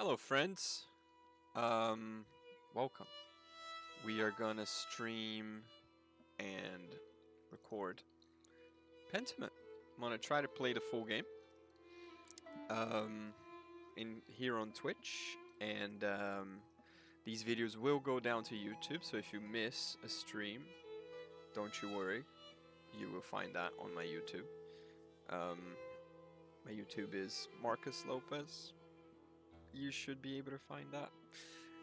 Hello, friends. Welcome. We are gonna stream and record Pentiment. I'm gonna try to play the full game. Um, in here on Twitch, and these videos will go down to YouTube. So if you miss a stream, don't you worry. You will find that on my YouTube. Um, my YouTube is Marcus Lopez. You should be able to find that.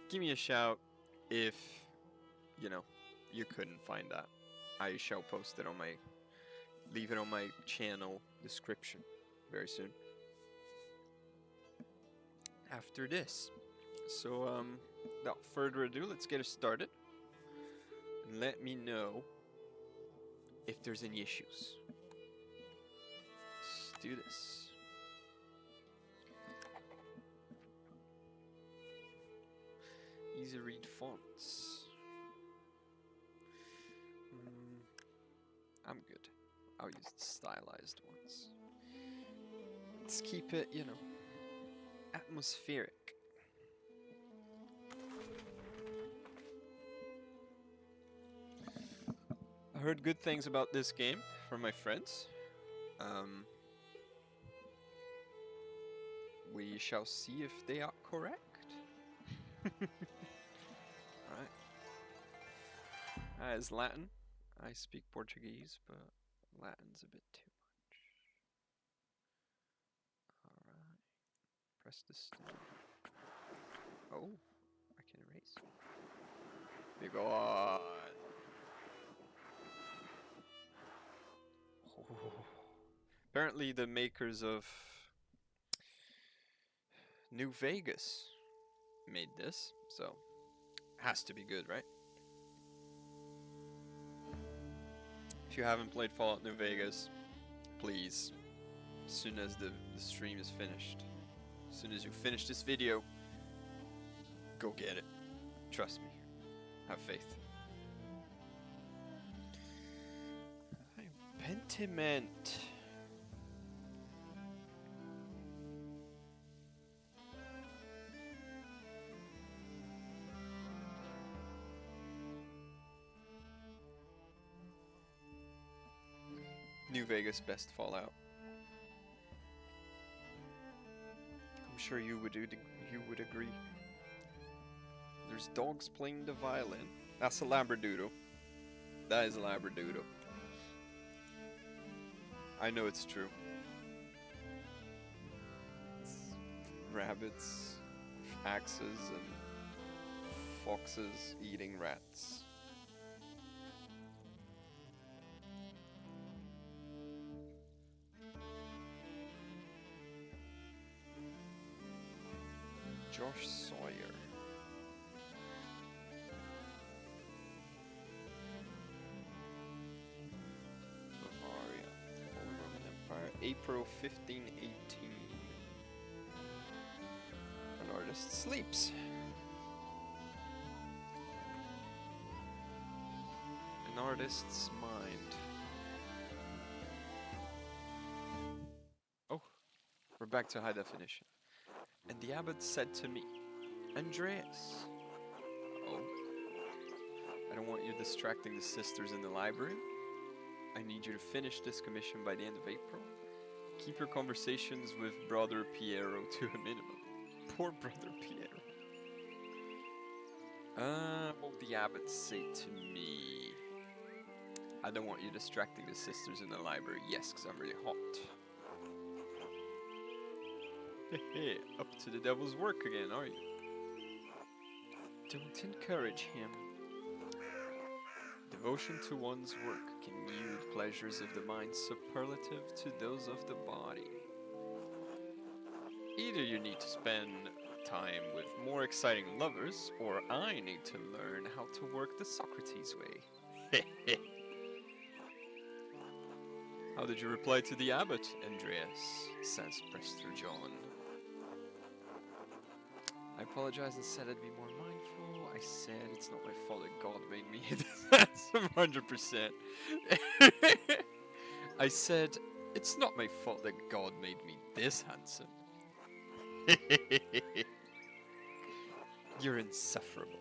Give me a shout if you couldn't find that. I shall post it on my leave it on my channel description very soon after this. So without further ado, let's get it started and let me know if there's any issues. Let's do this. Easy read fonts. I'm good. I'll use the stylized ones. Let's keep it, atmospheric. I heard good things about this game from my friends. We shall see if they are correct. Alright. That is Latin. I speak Portuguese, but Latin's a bit too much. Alright. Press the stone. Oh, I can erase. Big on. Oh. Apparently the makers of New Vegas made this, so it has to be good, right? If you haven't played Fallout New Vegas, please, as soon as the stream is finished, as soon as you finish this video, go get it. Trust me. Have faith. Pentiment. New Vegas best Fallout. I'm sure you would agree. There's dogs playing the violin. That's a labradoodle. That is a labradoodle. I know it's true. It's rabbits, axes, and foxes eating rats. Josh Sawyer. Bavaria, Holy Roman Empire, April 1518. An artist sleeps. An artist's mind. Oh, we're back to high definition. And the abbot said to me, Andreas. Oh. I don't want you distracting the sisters in the library. I need you to finish this commission by the end of April. Keep your conversations with Brother Piero to a minimum. Poor Brother Piero. What would the abbot say to me? I don't want you distracting the sisters in the library. Yes, because I'm really hot. Hey, up to the devil's work again, are you? Don't encourage him. Devotion to one's work can yield pleasures of the mind superlative to those of the body. Either you need to spend time with more exciting lovers, or I need to learn how to work the Socrates way. How did you reply to the abbot, Andreas? Says Prester John. I apologize and said I'd be more mindful. I said it's not my fault that God made me. That's 100%. I said it's not my fault that God made me this handsome. You're insufferable.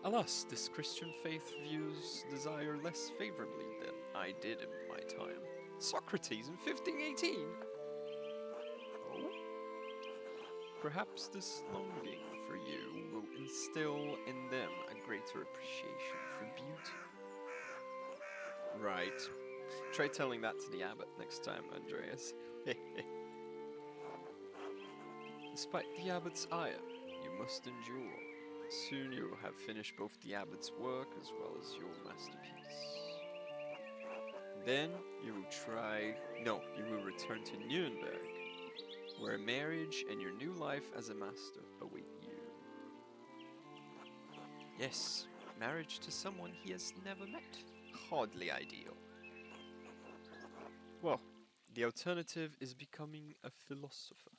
Alas, this Christian faith views desire less favorably than I did in my time. Socrates in 1518! Oh? Perhaps this longing for you will instill in them a greater appreciation for beauty. Right. Try telling that to the abbot next time, Andreas. Despite the abbot's ire, you must endure. Soon you will have finished both the abbot's work as well as your masterpiece. Then you will return to Nuremberg, where marriage and your new life as a master await you. Yes, marriage to someone he has never met. Hardly ideal. Well, the alternative is becoming a philosopher.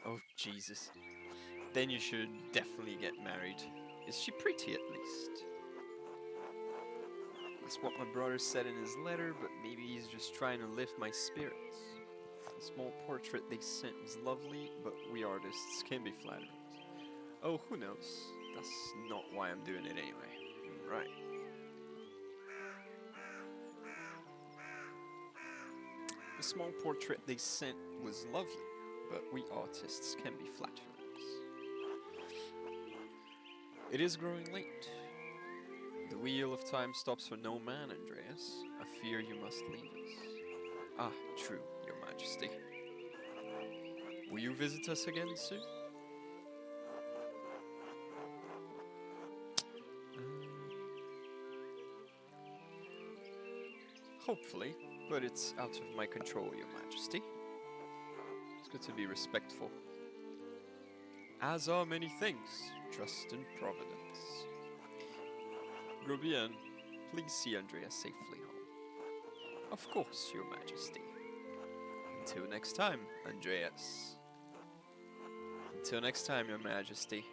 Oh, Jesus. Then you should definitely get married. Is she pretty at least? That's what my brother said in his letter, but maybe he's just trying to lift my spirits. The small portrait they sent was lovely, but we artists can be flatterers. Oh, who knows? That's not why I'm doing it anyway. Right. The small portrait they sent was lovely, but we artists can be flatterers. It is growing late. The wheel of time stops for no man, Andreas. I fear you must leave us. Ah, true, your majesty. Will you visit us again soon? Hopefully, but it's out of my control, your majesty. It's good to be respectful. As are many things, trust in providence. Grobien, please see Andreas safely home. Of course, your majesty. Until next time, Andreas. Until next time, your majesty.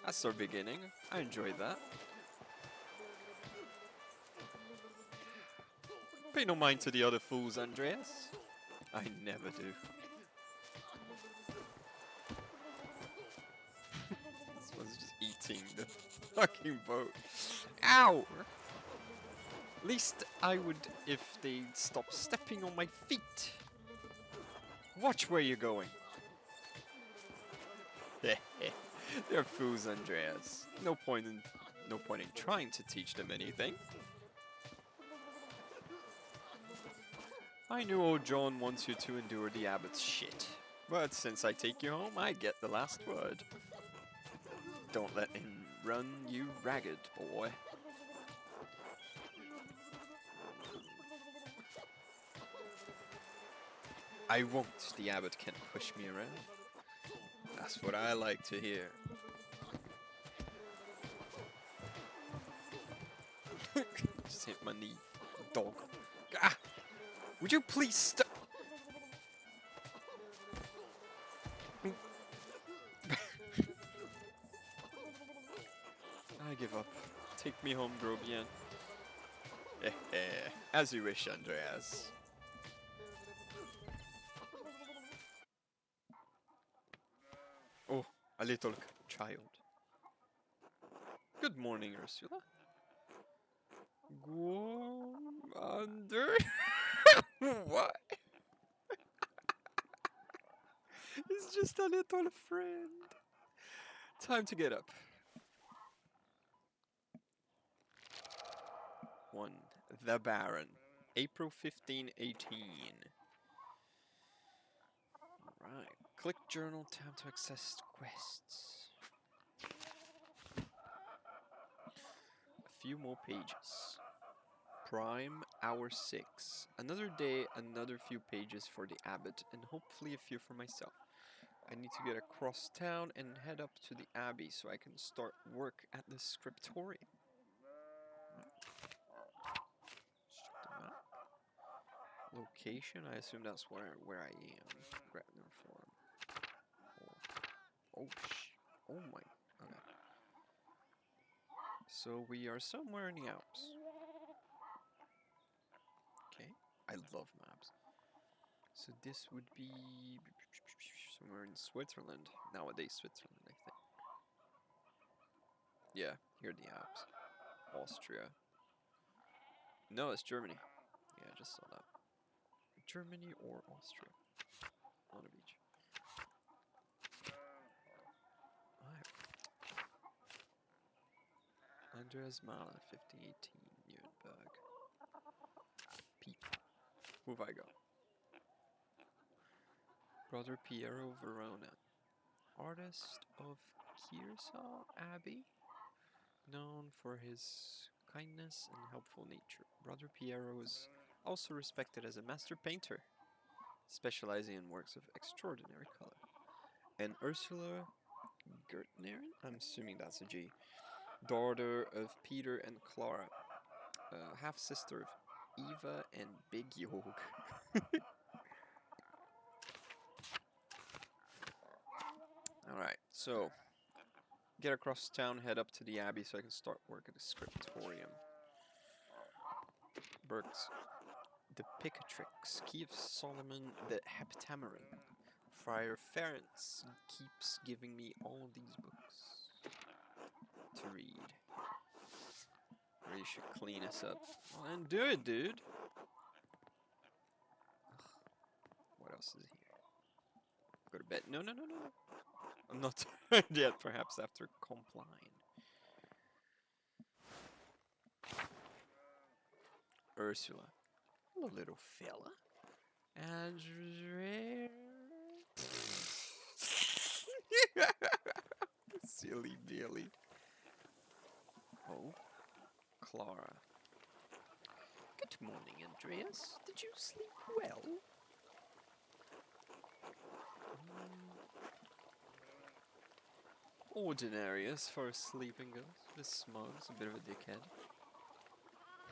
That's our beginning. I enjoyed that. Pay no mind to the other fools, Andreas. I never do. This one's just eating the fucking boat. Ow! At least I would if they'd stop stepping on my feet. Watch where you're going. They're fools, Andreas. No point in trying to teach them anything. I knew old John wants you to endure the abbot's shit. But since I take you home, I get the last word. Don't let him run you ragged, boy. I won't. The abbot can't push me around. That's what I like to hear. Just hit my knee. Dog. Ah! Would you please stop? I give up. Take me home, Grobien. As you wish, Andreas. Oh, a little child. Good morning, Ursula. Go under. What? He's just a little friend. Time to get up. 1. The Baron. April 1518. Alright. Click journal. Time to access quests. A few more pages. Prime, hour 6. Another day, another few pages for the abbot, and hopefully a few for myself. I need to get across town and head up to the abbey so I can start work at the scriptorium. Location, I assume that's where I am. Gretner Farm. Oh my. Okay. So we are somewhere in the Alps. Okay. I love maps. So this would be Somewhere in Switzerland. Nowadays, Switzerland, I think. Yeah, here are the Alps. Austria. No, it's Germany. Yeah, I just saw that. Germany or Austria. On a beach. Alright. Andreas Mahler, 1518, Nuremberg. Peep. Who have I got? Brother Piero Verona. Artist of Kiersau Abbey. Known for his kindness and helpful nature. Brother Piero is also respected as a master painter, specializing in works of extraordinary color. And Ursula Gertnerin, I'm assuming that's a G, daughter of Peter and Clara, half-sister of Eva and Big Yog. Alright, so get across town, head up to the Abbey so I can start work at the scriptorium. Burks, the Picatrix, Key of Solomon, the Heptameron. Friar Ferenc keeps giving me all these books to read. Really should clean us up. Well, then do it, dude. Ugh. What else is here? Go to bed. No. I'm not tired yet, perhaps after Compline. Ursula. Hello, little fella. Andre. Silly Billy. Oh, Clara. Good morning, Andreas. Did you sleep well? Ordinary as far as sleeping goes. This smug's a bit of a dickhead.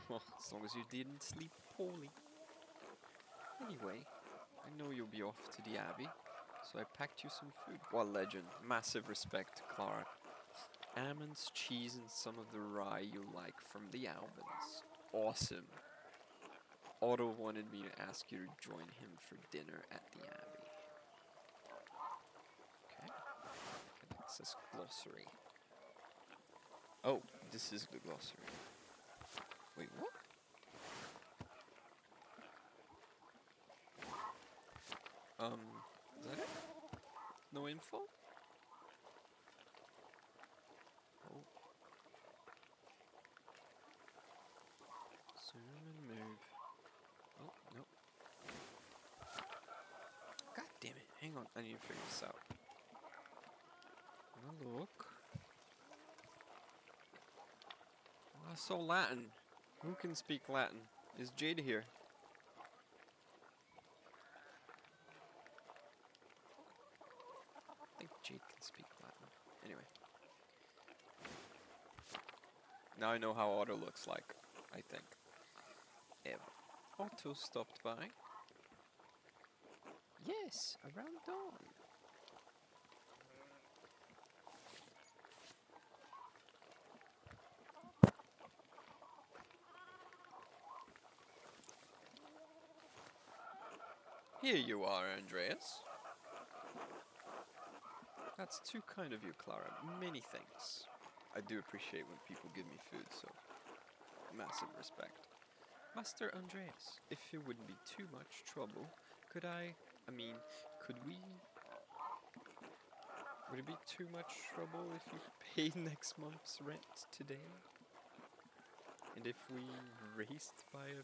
Well, as long as you didn't sleep poorly. Anyway, I know you'll be off to the Abbey, so I packed you some food. What legend. Massive respect, Clara. Almonds, cheese, and some of the rye you like from the Albans. Awesome. Otto wanted me to ask you to join him for dinner at the Abbey. Okay. Can access glossary. Oh, this is the glossary. Wait, what? Is that it? No info? Oh. Zoom and move. Oh, no. God damn it. Hang on, I need to figure this out. Now look. Oh, I saw Latin. Who can speak Latin? Is Jade here? I think Jade can speak Latin. Anyway. Now I know how Otto looks like, I think. Eva. Otto stopped by. Yes, around dawn. Here you are, Andreas. That's too kind of you, Clara. Many thanks. I do appreciate when people give me food, so massive respect. Master Andreas, if it wouldn't be too much trouble, could we... Would it be too much trouble if you paid next month's rent today? And if we raced by a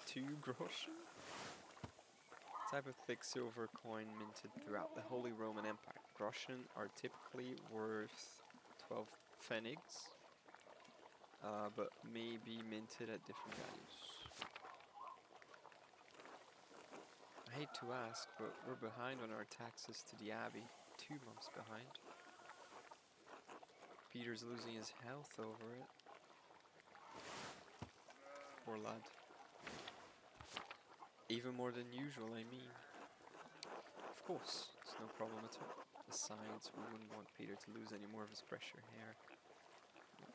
2 groschen? Type of thick silver coin minted throughout the Holy Roman Empire. Groschen are typically worth 12 pfennigs, but may be minted at different values. I hate to ask, but we're behind on our taxes to the Abbey. 2 months behind. Peter's losing his health over it. Poor lad. Even more than usual, I mean. Of course, it's no problem at all. Besides, we wouldn't want Peter to lose any more of his precious hair. I'm not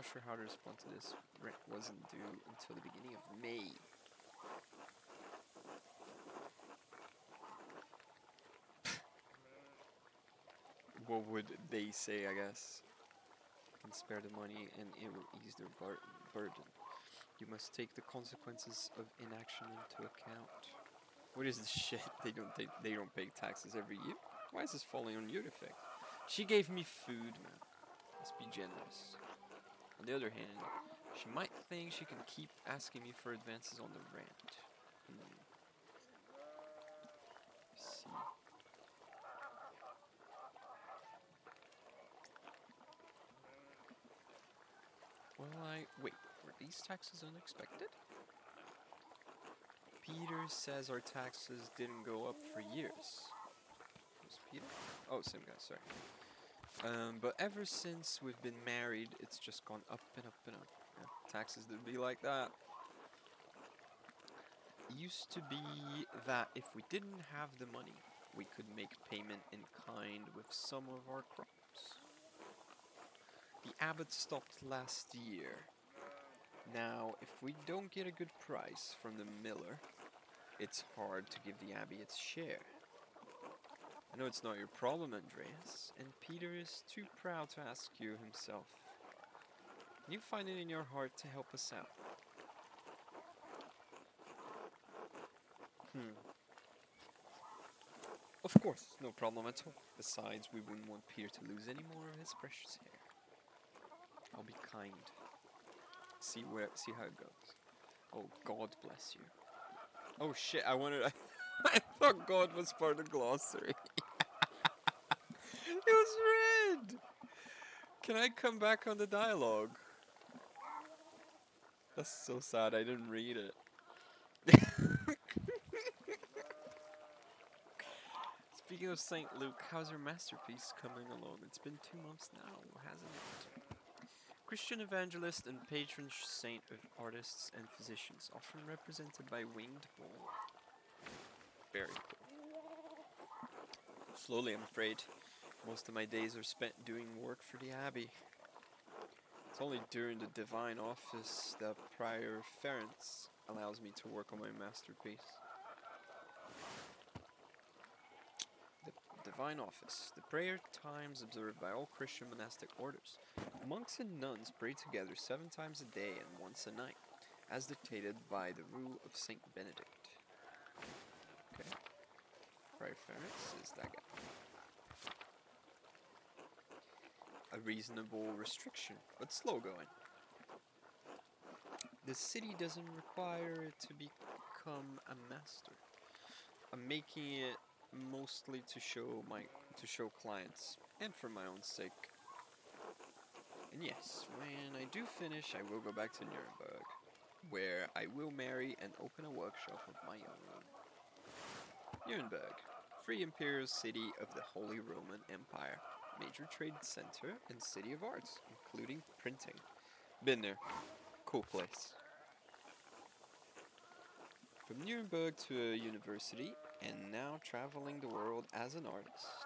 sure how to respond to this. Rent wasn't due until the beginning of May. What would they say, I guess? Can spare the money and it will ease their burden. You must take the consequences of inaction into account. What is this shit? They don't pay taxes every year? Why is this falling on you to fix? She gave me food, man. Let's be generous. On the other hand, she might think she can keep asking me for advances on the rent. Let's see. Well, wait, were these taxes unexpected? Peter says our taxes didn't go up for years. Who's Peter? Oh, same guy, sorry. But ever since we've been married, it's just gone up and up and up. Yeah, taxes would be like that. It used to be that if we didn't have the money, we could make payment in kind with some of our crops. The abbot stopped last year. Now, if we don't get a good price from the miller, it's hard to give the abbey its share. I know it's not your problem, Andreas, and Peter is too proud to ask you himself. Can you find it in your heart to help us out? Of course, no problem at all. Besides, we wouldn't want Peter to lose any more of his precious hair. I'll be kind. See how it goes. Oh, God bless you. Oh shit, I thought God was part of the glossary. It was red! Can I come back on the dialogue? That's so sad, I didn't read it. Speaking of St. Luke, how's your masterpiece coming along? It's been 2 months now, hasn't it? Christian evangelist and patron saint of artists and physicians, often represented by winged bull. Very cool. Slowly, I'm afraid. Most of my days are spent doing work for the abbey. It's only during the divine office that Prior Ferenc allows me to work on my masterpiece. The divine office, the prayer times observed by all Christian monastic orders. Monks and nuns pray together 7 times a day and once a night, as dictated by the rule of Saint Benedict. Okay. Prior Ferenc is that guy. A reasonable restriction, but slow going. The city doesn't require it to become a master. I'm making it mostly to show clients and for my own sake. And yes, when I do finish, I will go back to Nuremberg, where I will marry and open a workshop of my own. Nuremberg, free imperial city of the Holy Roman Empire, major trade center and city of arts, including printing. Been there. Cool place. From Nuremberg to a university, and now traveling the world as an artist.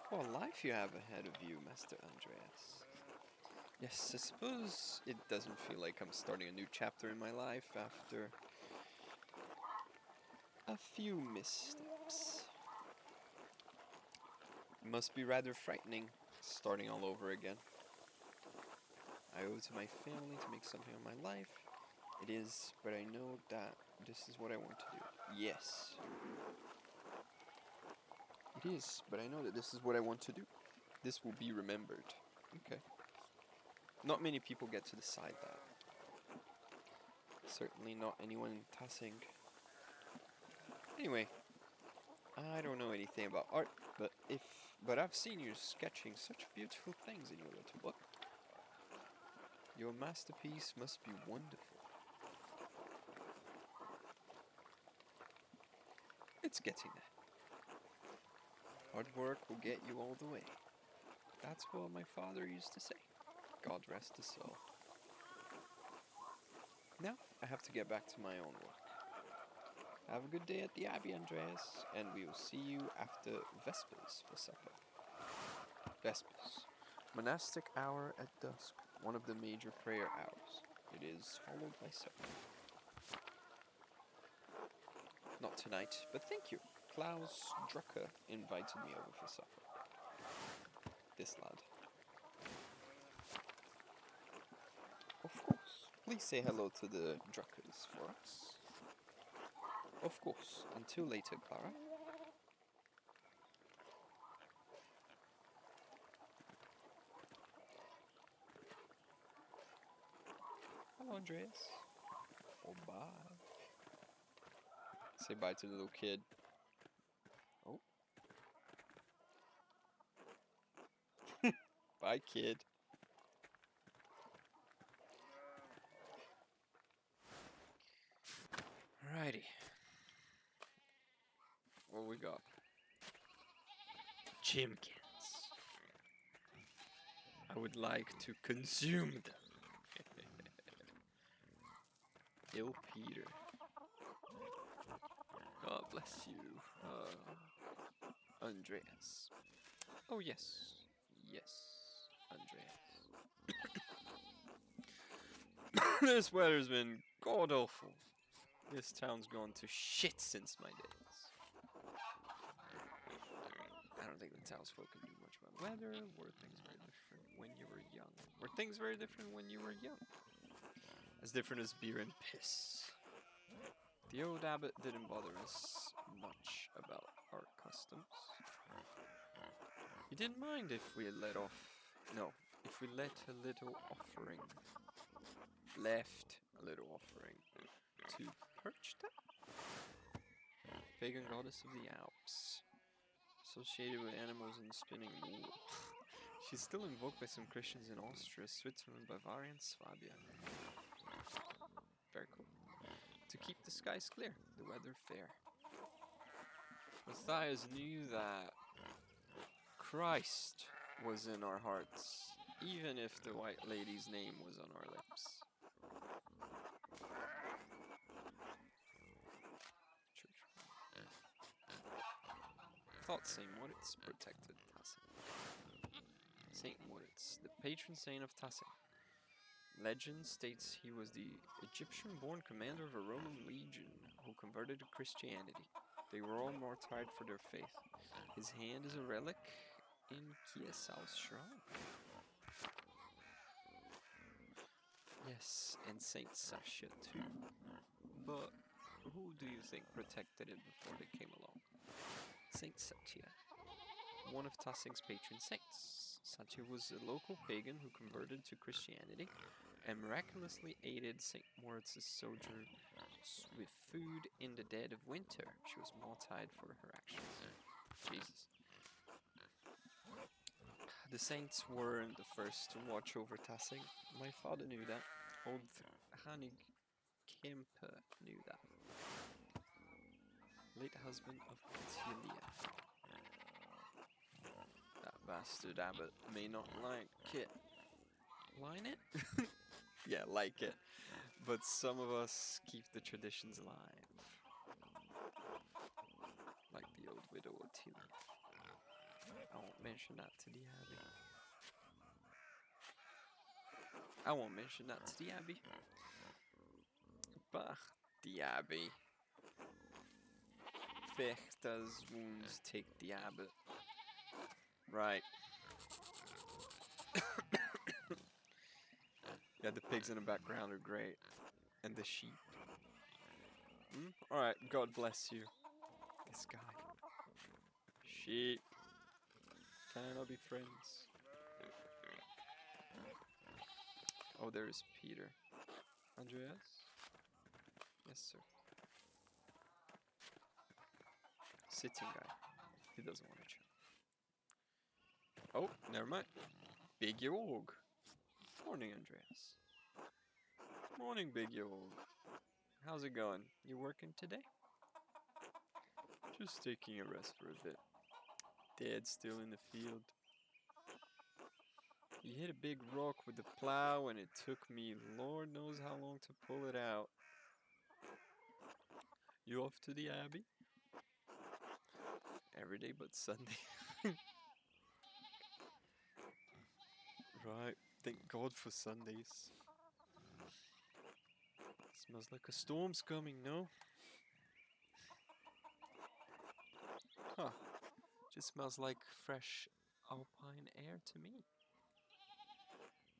What a life you have ahead of you, Master Andreas. Yes, I suppose it doesn't feel like I'm starting a new chapter in my life after a few missteps. It must be rather frightening, starting all over again. I owe it to my family to make something of my life. It is, but I know that this is what I want to do. Yes. It is, but I know that this is what I want to do. This will be remembered. Okay. Not many people get to decide that. Certainly not anyone in Tassing. Anyway, I don't know anything about art, but I've seen you sketching such beautiful things in your little book. Your masterpiece must be wonderful. It's getting there. Hard work will get you all the way. That's what my father used to say. God rest his soul. Now, I have to get back to my own work. Have a good day at the Abbey, Andreas, and we will see you after Vespers for supper. Vespers. Monastic hour at dusk, one of the major prayer hours. It is followed by supper. Not tonight, but thank you. Klaus Drucker invited me over for supper. this lad. Of course. Please say hello to the Druckers for us. Of course. Until later, Clara. Hello, Andreas. Oh, bye. Say bye to the little kid. Oh. Bye, kid. Alrighty. What we got? Chimkins. I would like to consume them. Ill Peter. God bless you. Andreas. Oh yes. Yes, Andreas. This weather's been god awful. This town's gone to shit since my days. I don't think the townsfolk can do much about weather. Were things very different when you were young? Were things very different when you were young? As different as beer and piss. The old abbot didn't bother us much about our customs. He didn't mind if we let a little offering. Left a little offering to Perchta? Pagan goddess of the Alps. Associated with animals and spinning wool. She's still invoked by some Christians in Austria, Switzerland, Bavaria, and Swabia. Very cool. To keep the skies clear, the weather fair. Matthias knew that Christ was in our hearts, even if the White Lady's name was on our lips. Church. Thought St. Moritz protected Tassing. St. Moritz, the patron saint of Tassing. Legend states he was the Egyptian-born commander of a Roman legion who converted to Christianity. They were all martyred for their faith. His hand is a relic in Kiesau's shrine. Yes, and Saint Sasha too. But who do you think protected it before they came along? Saint Satya, one of Tassing's patron saints. Satya was a local pagan who converted to Christianity and miraculously aided St. Moritz's soldiers with food in the dead of winter. She was martyred for her actions. Jesus. The saints weren't the first to watch over Tassing. My father knew that. Old Hanig Kemper knew that. Late husband of Tilia. That bastard abbot may not like it. Line it? Yeah, like it. But some of us keep the traditions alive. Like the old widow Ottilia. I won't mention that to the abbey. I won't mention that to the abbey. Bah, the abbey. Fechta's wounds take the abbot. Right. Yeah, the pigs in the background are great. And the sheep. Alright, God bless you. This guy. Sheep. Can I not be friends? Oh, there is Peter. Andreas? Yes, sir. Sitting guy. He doesn't want to chat. Oh, never mind. Big Yorg. Morning, Andreas. Morning, Big Yorg. How's it going? You working today? Just taking a rest for a bit. Dad still in the field. He hit a big rock with the plow and it took me Lord knows how long to pull it out. You off to the Abbey? Every day but Sunday. Right, thank God for Sundays. Smells like a storm's coming, no? Huh. Just smells like fresh Alpine air to me.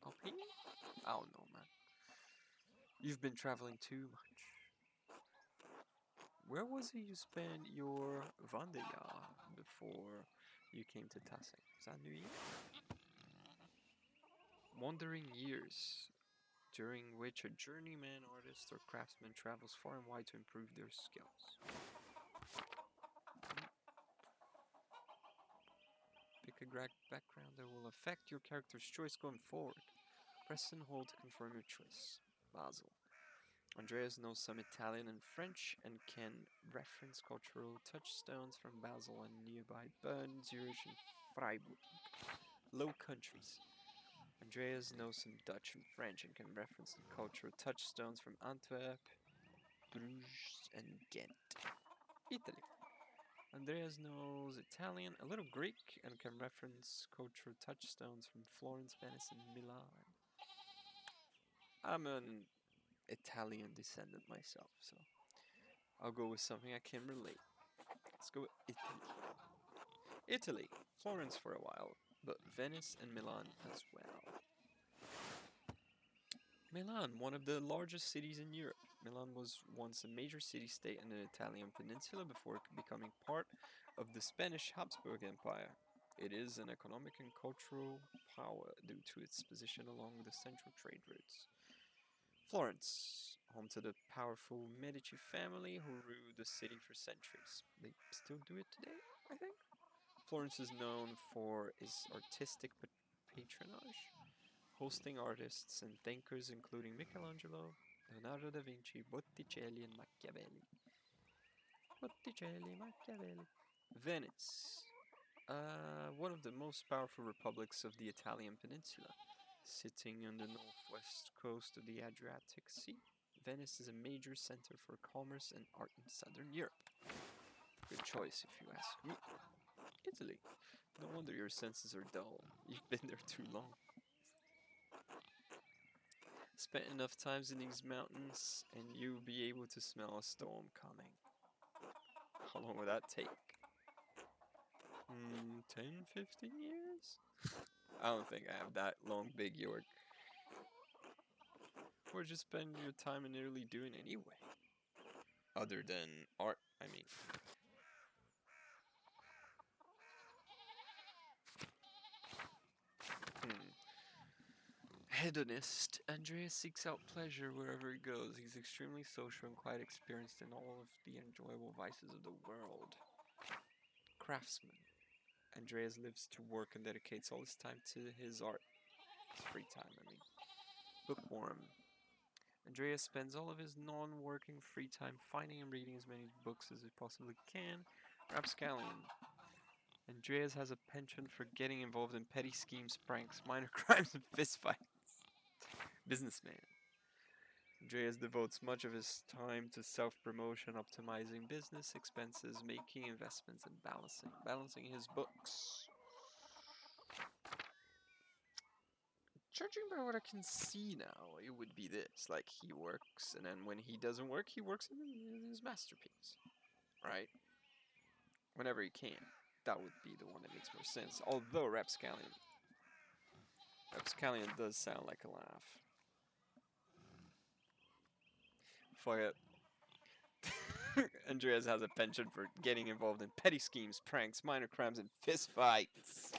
Alpine? I don't know, man. You've been traveling too much. Where was it you spent your Wanderjahr before you came to Tassing? Is that New Year? Wandering years, during which a journeyman, artist, or craftsman travels far and wide to improve their skills. Pick a background that will affect your character's choice going forward. Press and hold to confirm your choice. Basel. Andreas knows some Italian and French and can reference cultural touchstones from Basel and nearby Bern, Zurich, and Freiburg. Low countries. Andreas knows some Dutch and French and can reference the cultural touchstones from Antwerp, Bruges, and Ghent. Italy. Andreas knows Italian, a little Greek, and can reference cultural touchstones from Florence, Venice, and Milan. I'm an Italian descendant myself, so I'll go with something I can relate. Let's go with Italy. Italy, Florence for a while, but Venice and Milan as well. Milan, one of the largest cities in Europe. Milan was once a major city-state in the Italian peninsula before becoming part of the Spanish Habsburg Empire. It is an economic and cultural power due to its position along the central trade routes. Florence, home to the powerful Medici family who ruled the city for centuries. They still do it today, I think. Florence is known for its artistic patronage, hosting artists and thinkers including Michelangelo, Leonardo da Vinci, Botticelli, and Machiavelli. Botticelli, Machiavelli. Venice, one of the most powerful republics of the Italian peninsula. Sitting on the northwest coast of the Adriatic Sea, Venice is a major center for commerce and art in southern Europe. Good choice, if you ask me. Italy. No wonder your senses are dull. You've been there too long. Spent enough times in these mountains, and you'll be able to smell a storm coming. How long will that take? 10, 15 years? I don't think I have that long, Big York. What'd you spend your time in Italy doing anyway? Other than art, I mean. Hedonist, Andreas seeks out pleasure wherever he goes. He's extremely social and quite experienced in all of the enjoyable vices of the world. Craftsman, Andreas lives to work and dedicates all his time to his art. His free time, I mean. Bookworm, Andreas spends all of his non-working free time finding and reading as many books as he possibly can. Rapscallion, Andreas has a penchant for getting involved in petty schemes, pranks, minor crimes, and fistfights. Businessman, Andreas devotes much of his time to self-promotion, optimizing business expenses, making investments, and balancing his books. Judging by what I can see now, it would be this. Like, he works, and then when he doesn't work, he works in his masterpiece. Right? Whenever he can. That would be the one that makes more sense. Although Rapscallion does sound like a laugh. Fuck it. Andreas has a penchant for getting involved in petty schemes, pranks, minor crimes, and fistfights.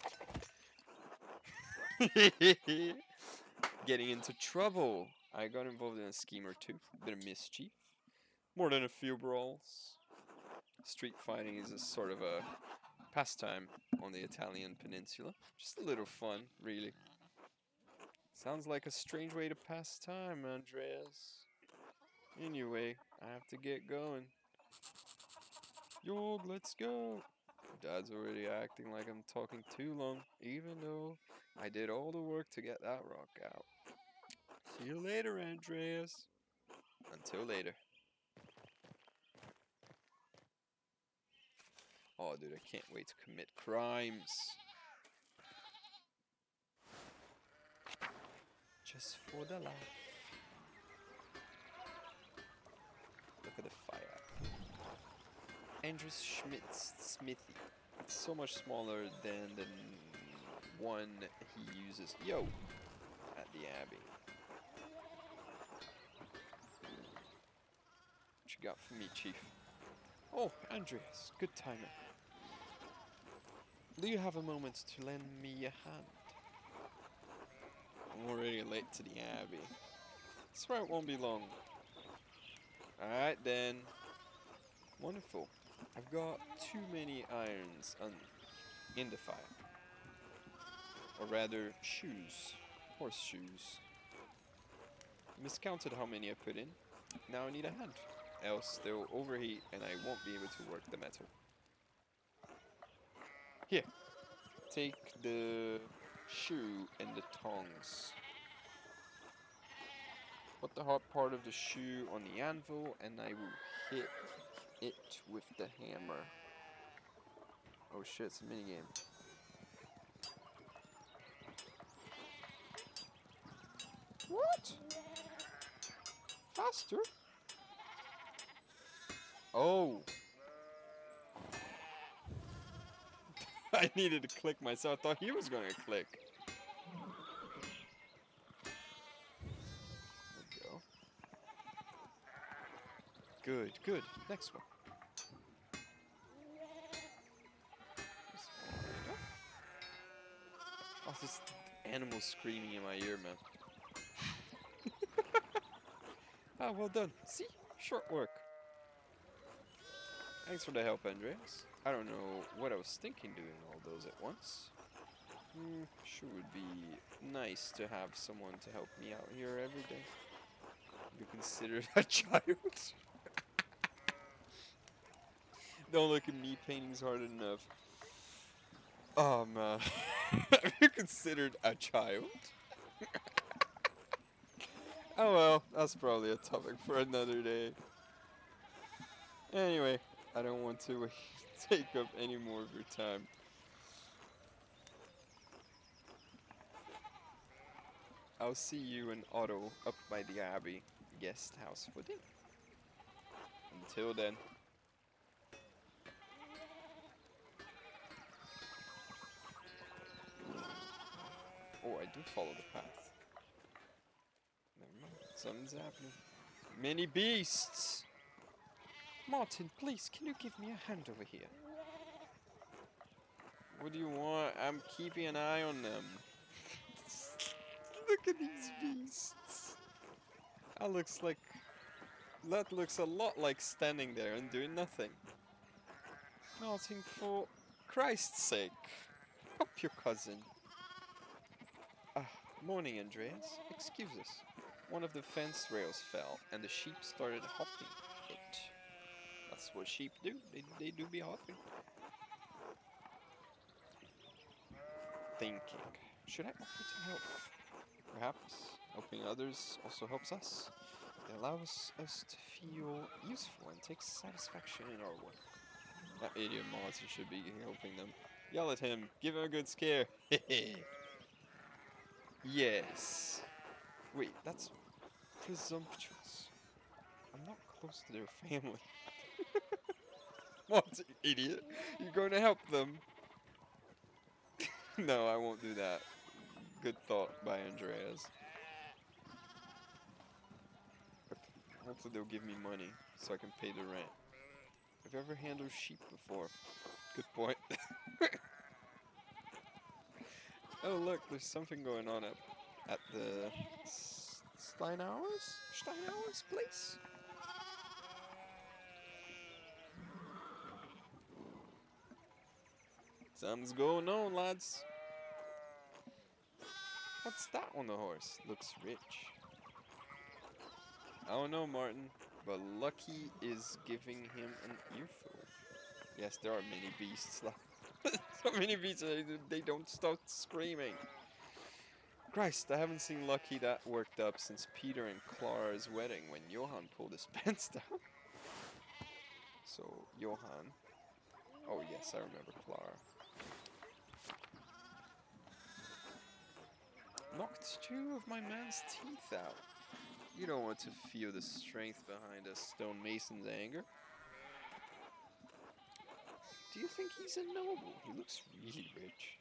Getting into trouble. I got involved in a scheme or two. Bit of mischief. More than a few brawls. Street fighting is a sort of a pastime on the Italian peninsula. Just a little fun, really. Sounds like a strange way to pass time, Andreas. Anyway, I have to get going. Yo, let's go. Dad's already acting like I'm talking too long, even though I did all the work to get that rock out. See you later, Andreas. Until later. Oh, dude, I can't wait to commit crimes. Just for the laugh. Look at the fire. Andrews Schmidt's smithy. It's so much smaller than the one he uses, yo, at the Abbey. What you got for me, Chief? Oh, Andreas, good timing. Do you have a moment to lend me a hand? I'm already late to the Abbey. I swear it won't be long. Alright then. Wonderful. I've got too many irons in the fire. Or rather, shoes. Horseshoes. I miscounted how many I put in. Now I need a hand. Else they'll overheat and I won't be able to work the metal. Here. Take the shoe and the tongs. Put the hot part of the shoe on the anvil and I will hit it with the hammer. Oh shit, it's a minigame. What? Faster? Oh. I needed to click myself. I thought he was going to click. There we go. Good, good. Next one. Oh, this animal screaming in my ear, man. Ah, well done. See? Short work. Thanks for the help, Andreas. I don't know what I was thinking doing all those at once. Sure would be nice to have someone to help me out here every day. You considered a child? Don't look at me, painting's hard enough. Oh man. Have you considered a child? Oh well, that's probably a topic for another day. Anyway, I don't want to take up any more of your time. I'll see you and Otto up by the Abbey guest house for dinner. Until then. Oh, I do follow the path. Never mind. Something's happening. Many beasts! Martin, please, can you give me a hand over here? What do you want? I'm keeping an eye on them. Look at these beasts. That looks a lot like standing there and doing nothing. Martin, for Christ's sake, help your cousin. Morning, Andreas. Excuse us. One of the fence rails fell, and the sheep started hopping it. That's what sheep do. They do be hopping. Thinking. Should I offer to help? Perhaps helping others also helps us. It allows us to feel useful and take satisfaction in our work. That idiot monster should be helping them. Yell at him. Give him a good scare. Yes. Wait, that's presumptuous. I'm not close to their family. What, idiot? You're going to help them? No, I won't do that. Good thought by Andreas. Hopefully they'll give me money so I can pay the rent. Have you ever handled sheep before? Good point. Oh look, there's something going on at the Steinauer's place? Something's going on, lads. What's that on the horse? Looks rich. I don't know, Martin, but Lucky is giving him an earful. Yes, there are many beasts. So many beasts, they don't stop screaming. Christ, I haven't seen Lucky that worked up since Peter and Clara's wedding when Johan pulled his pants down. So, Johan. Oh yes, I remember Clara. Knocked 2 of my man's teeth out. You don't want to feel the strength behind a stonemason's anger. Do you think he's a noble? He looks really rich.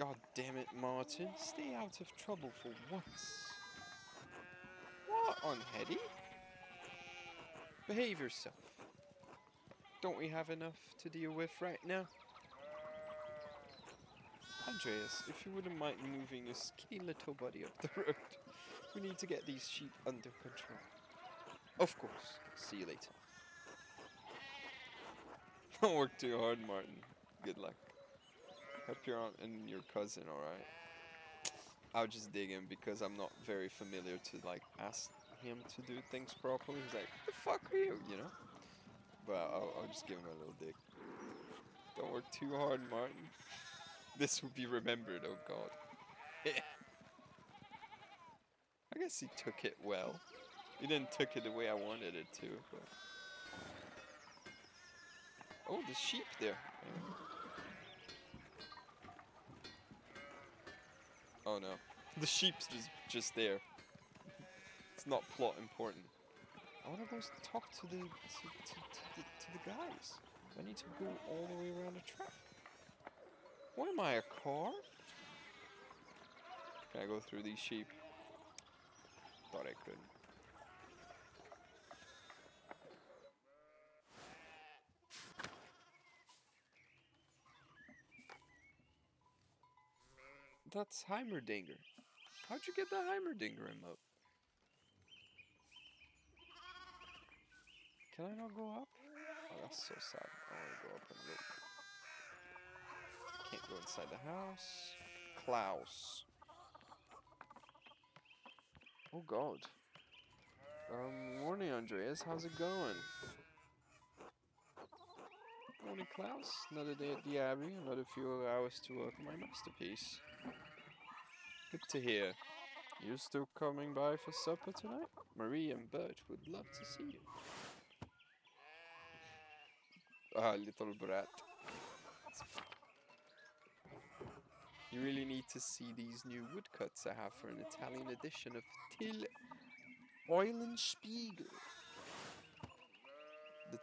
God damn it, Martin. Stay out of trouble for once. What, unheady? Behave yourself. Don't we have enough to deal with right now? Andreas, if you wouldn't mind moving your skinny little body up the road, we need to get these sheep under control. Of course. See you later. Don't work too hard, Martin. Good luck. Help your aunt and your cousin, alright? I'll just dig in because I'm not very familiar to like ask him to do things properly. He's like, the fuck are you, you know? But I'll just give him a little dig. Don't work too hard, Martin. This will be remembered, oh god. I guess he took it well. He didn't took it the way I wanted it to, but... Oh, the sheep there. Oh no. The sheep's just there. It's not plot important. I wanna go talk to the guys. I need to go all the way around the track. What am I, a car? Can I go through these sheep? Thought I could. That's Heimerdinger. How'd you get the Heimerdinger emote? Can I not go up? Oh, that's so sad. I wanna go up and look. Can't go inside the house. Klaus. Oh god. Morning, Andreas. How's it going? Morning, Klaus. Another day at the Abbey. Another few hours to work on my masterpiece. Good to hear. You're still coming by for supper tonight? Marie and Bert would love to see you. Ah, little brat. You really need to see these new woodcuts I have for an Italian edition of Till Eulenspiegel. The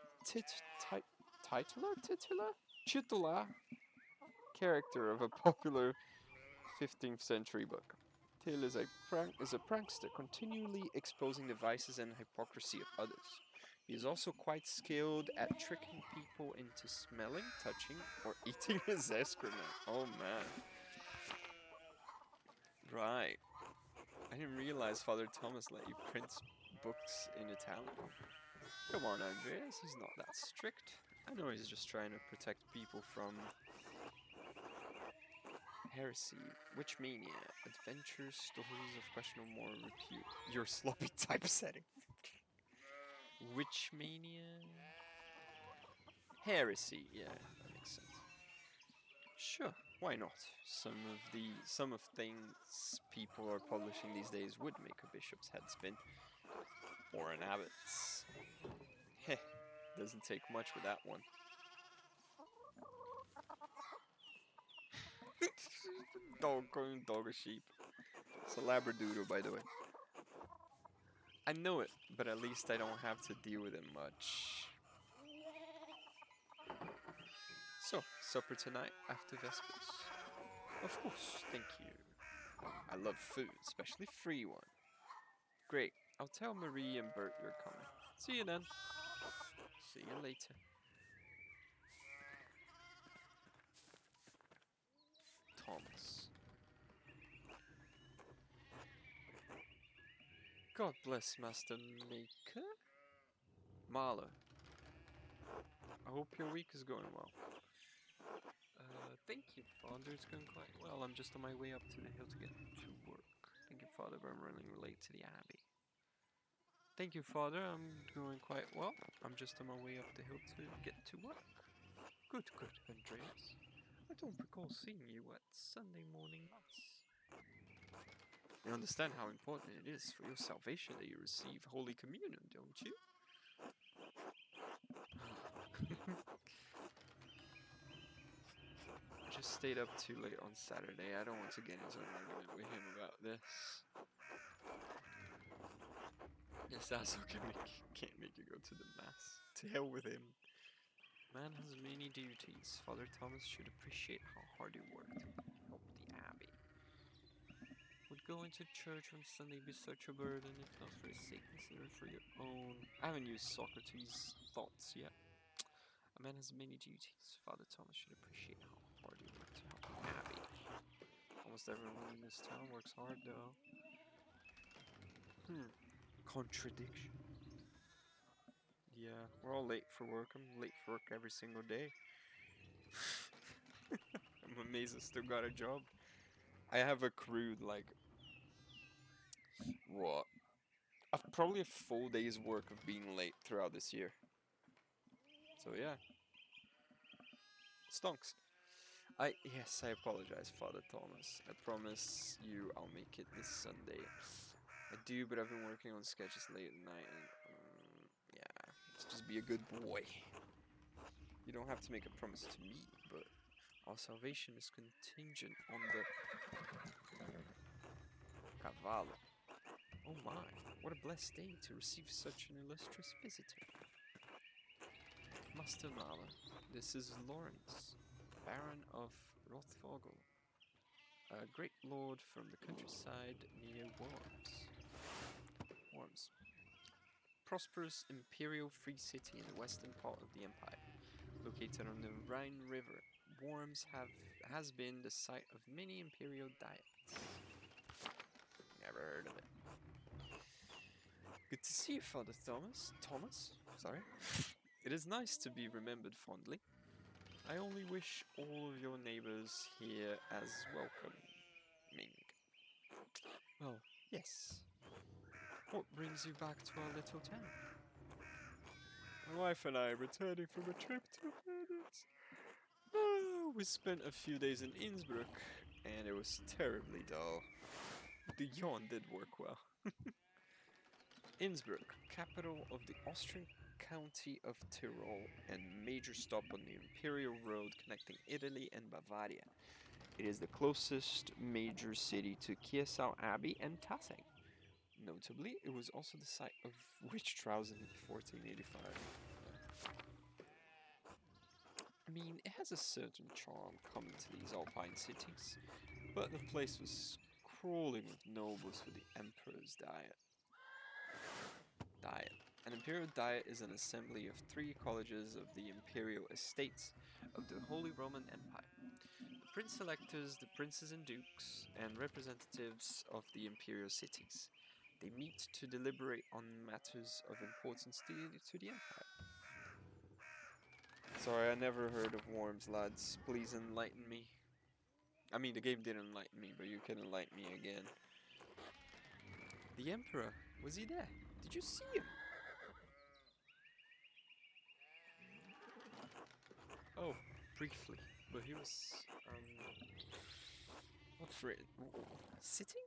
titular character of a popular 15th century book. Till is a prankster, continually exposing the vices and hypocrisy of others. He is also quite skilled at tricking people into smelling, touching, or eating his excrement. Oh man. Right. I didn't realize Father Thomas let you print books in Italian. Come on, Andreas, he's not that strict. I know he's just trying to protect people from heresy, witch mania, adventures, stories of questionable moral repute. Your sloppy typesetting. Witch mania? Heresy, yeah, that makes sense. Sure, why not? Some of things people are publishing these days would make a bishop's head spin. Or an abbot's. Heh, doesn't take much with that one. Dog calling dog a sheep. It's a labradoodle, by the way. I know it, but at least I don't have to deal with it much. So, supper tonight after Vespers. Of course, thank you. I love food, especially free one. Great, I'll tell Marie and Bert you're coming. See you then. See you later. Thomas. God bless Master Maker. Marla. I hope your week is going well. Thank you, Father. It's going quite well. I'm just on my way up to the hill to get to work. Thank you, Father, but I'm running late to the Abbey. Thank you, Father. I'm doing quite well. I'm just on my way up the hill to get to work. Good, Andreas. I don't recall seeing you at Sunday morning Mass. You understand how important it is for your salvation that you receive Holy Communion, don't you? I just stayed up too late on Saturday. I don't want to get into an argument with him about this. Yes, that's okay. Can't make you go to the Mass. To hell with him. Man has many duties. Father Thomas should appreciate how hard he worked to help the Abbey. Would going to church on Sunday be such a burden, if not for his sake, consider it for your own? I haven't used Socrates' thoughts yet. A man has many duties. Father Thomas should appreciate how hard you work to help the Abbey. Almost everyone in this town works hard, though. Contradiction. Yeah, we're all late for work. I'm late for work every single day. I'm amazed I still got a job. I have accrued like what? Probably a full day's work of being late throughout this year. So yeah, stonks. I apologize, Father Thomas. I promise you I'll make it this Sunday. I do, but I've been working on sketches late at night, and yeah, let's just be a good boy. You don't have to make a promise to me, but our salvation is contingent on the cavallo. Oh my, what a blessed day to receive such an illustrious visitor. Master Mala, this is Lawrence, Baron of Rothvogel, a great lord from the countryside near Worms. Worms. Prosperous imperial free city in the western part of the empire. Located on the Rhine River, Worms has been the site of many imperial diets. Never heard of it. Good to see you, Father Thomas. Sorry. It is nice to be remembered fondly. I only wish all of your neighbors here as welcoming. Well, yes. What brings you back to our little town? My wife and I are returning from a trip to Venice. We spent a few days in Innsbruck, and it was terribly dull. The yawn did work well. Innsbruck, capital of the Austrian county of Tyrol and major stop on the imperial road connecting Italy and Bavaria. It is the closest major city to Chiesau Abbey and Tassing. Notably, it was also the site of witch trials in 1485. I mean, it has a certain charm coming to these alpine cities, but the place was crawling with nobles for the emperor's diet. An imperial diet is an assembly of 3 colleges of the imperial estates of the Holy Roman Empire. The prince electors, the princes and dukes, and representatives of the imperial cities. They meet to deliberate on matters of importance to the empire. Sorry, I never heard of Worms, lads. Please enlighten me. I mean, the game didn't enlighten me, but you can enlighten me again. The emperor, was he there? Did you see him? Oh, briefly, but he was, what for it? Sitting?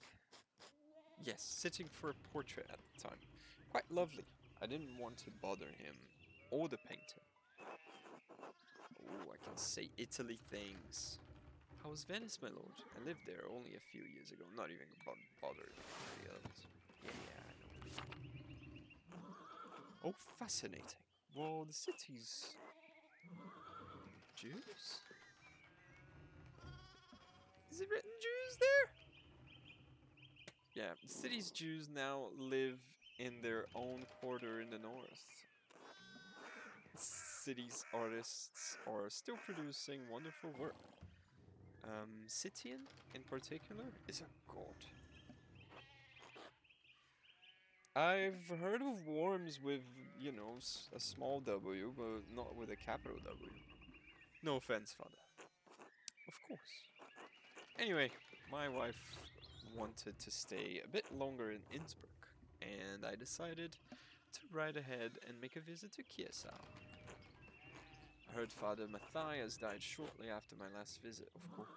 Yes, sitting for a portrait at the time. Quite lovely. I didn't want to bother him, or the painter. Oh, I can say Italy things. How was Venice, my lord? I lived there only a few years ago, not even bothered with the others. Yeah, I know. Oh, fascinating. Well, the city's Jews? Is it written Jews there? Yeah, the city's Jews now live in their own quarter in the north. The city's artists are still producing wonderful work. Scythian, in particular, is a god. I've heard of Worms with, a small W, but not with a capital W. No offense, father. Of course. Anyway, my wife wanted to stay a bit longer in Innsbruck, and I decided to ride ahead and make a visit to Chiesau. I heard Father Matthias died shortly after my last visit, of course.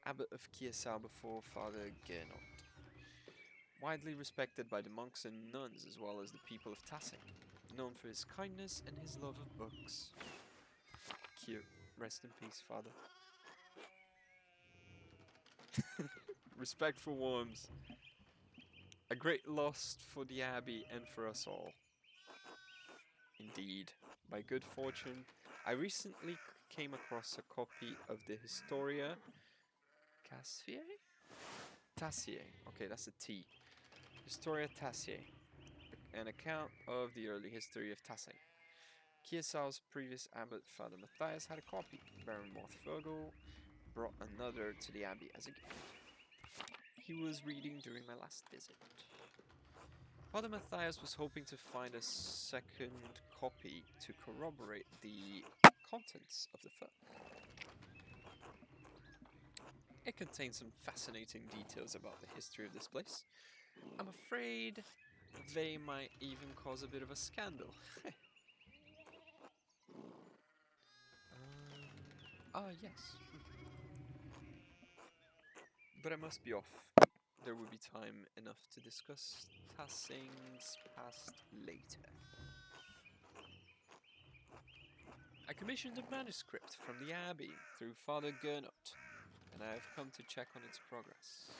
Abbot of Chiesau before Father Gernot. Widely respected by the monks and nuns as well as the people of Tassing. Known for his kindness and his love of books. Cute. Rest in peace, Father. Respect for Worms. A great loss for the Abbey and for us all. Indeed. By good fortune, I recently came across a copy of the Historia Cassier? Tassier. Okay, that's a T. Historia Tassier. An account of the early history of Tassing. Kiesau's previous abbot, Father Matthias, had a copy. Baron Morthvogel brought another to the abbey as a gift. He was reading during my last visit. Father Matthias was hoping to find a second copy to corroborate the contents of the first. It contains some fascinating details about the history of this place. I'm afraid they might even cause a bit of a scandal. Yes. But I must be off. There will be time enough to discuss Tassing's past later. I commissioned a manuscript from the Abbey through Father Gernot, and I have come to check on its progress.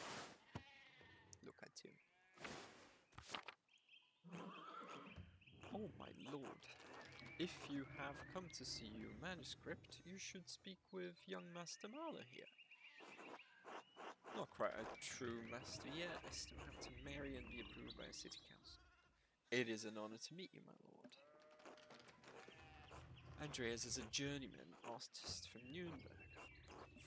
Look at him. Oh my lord. If you have come to see your manuscript, you should speak with young Master Mahler here. Not quite a true master yet, I still have to marry and be approved by a city council. It is an honor to meet you, my lord. Andreas is a journeyman artist from Nuremberg.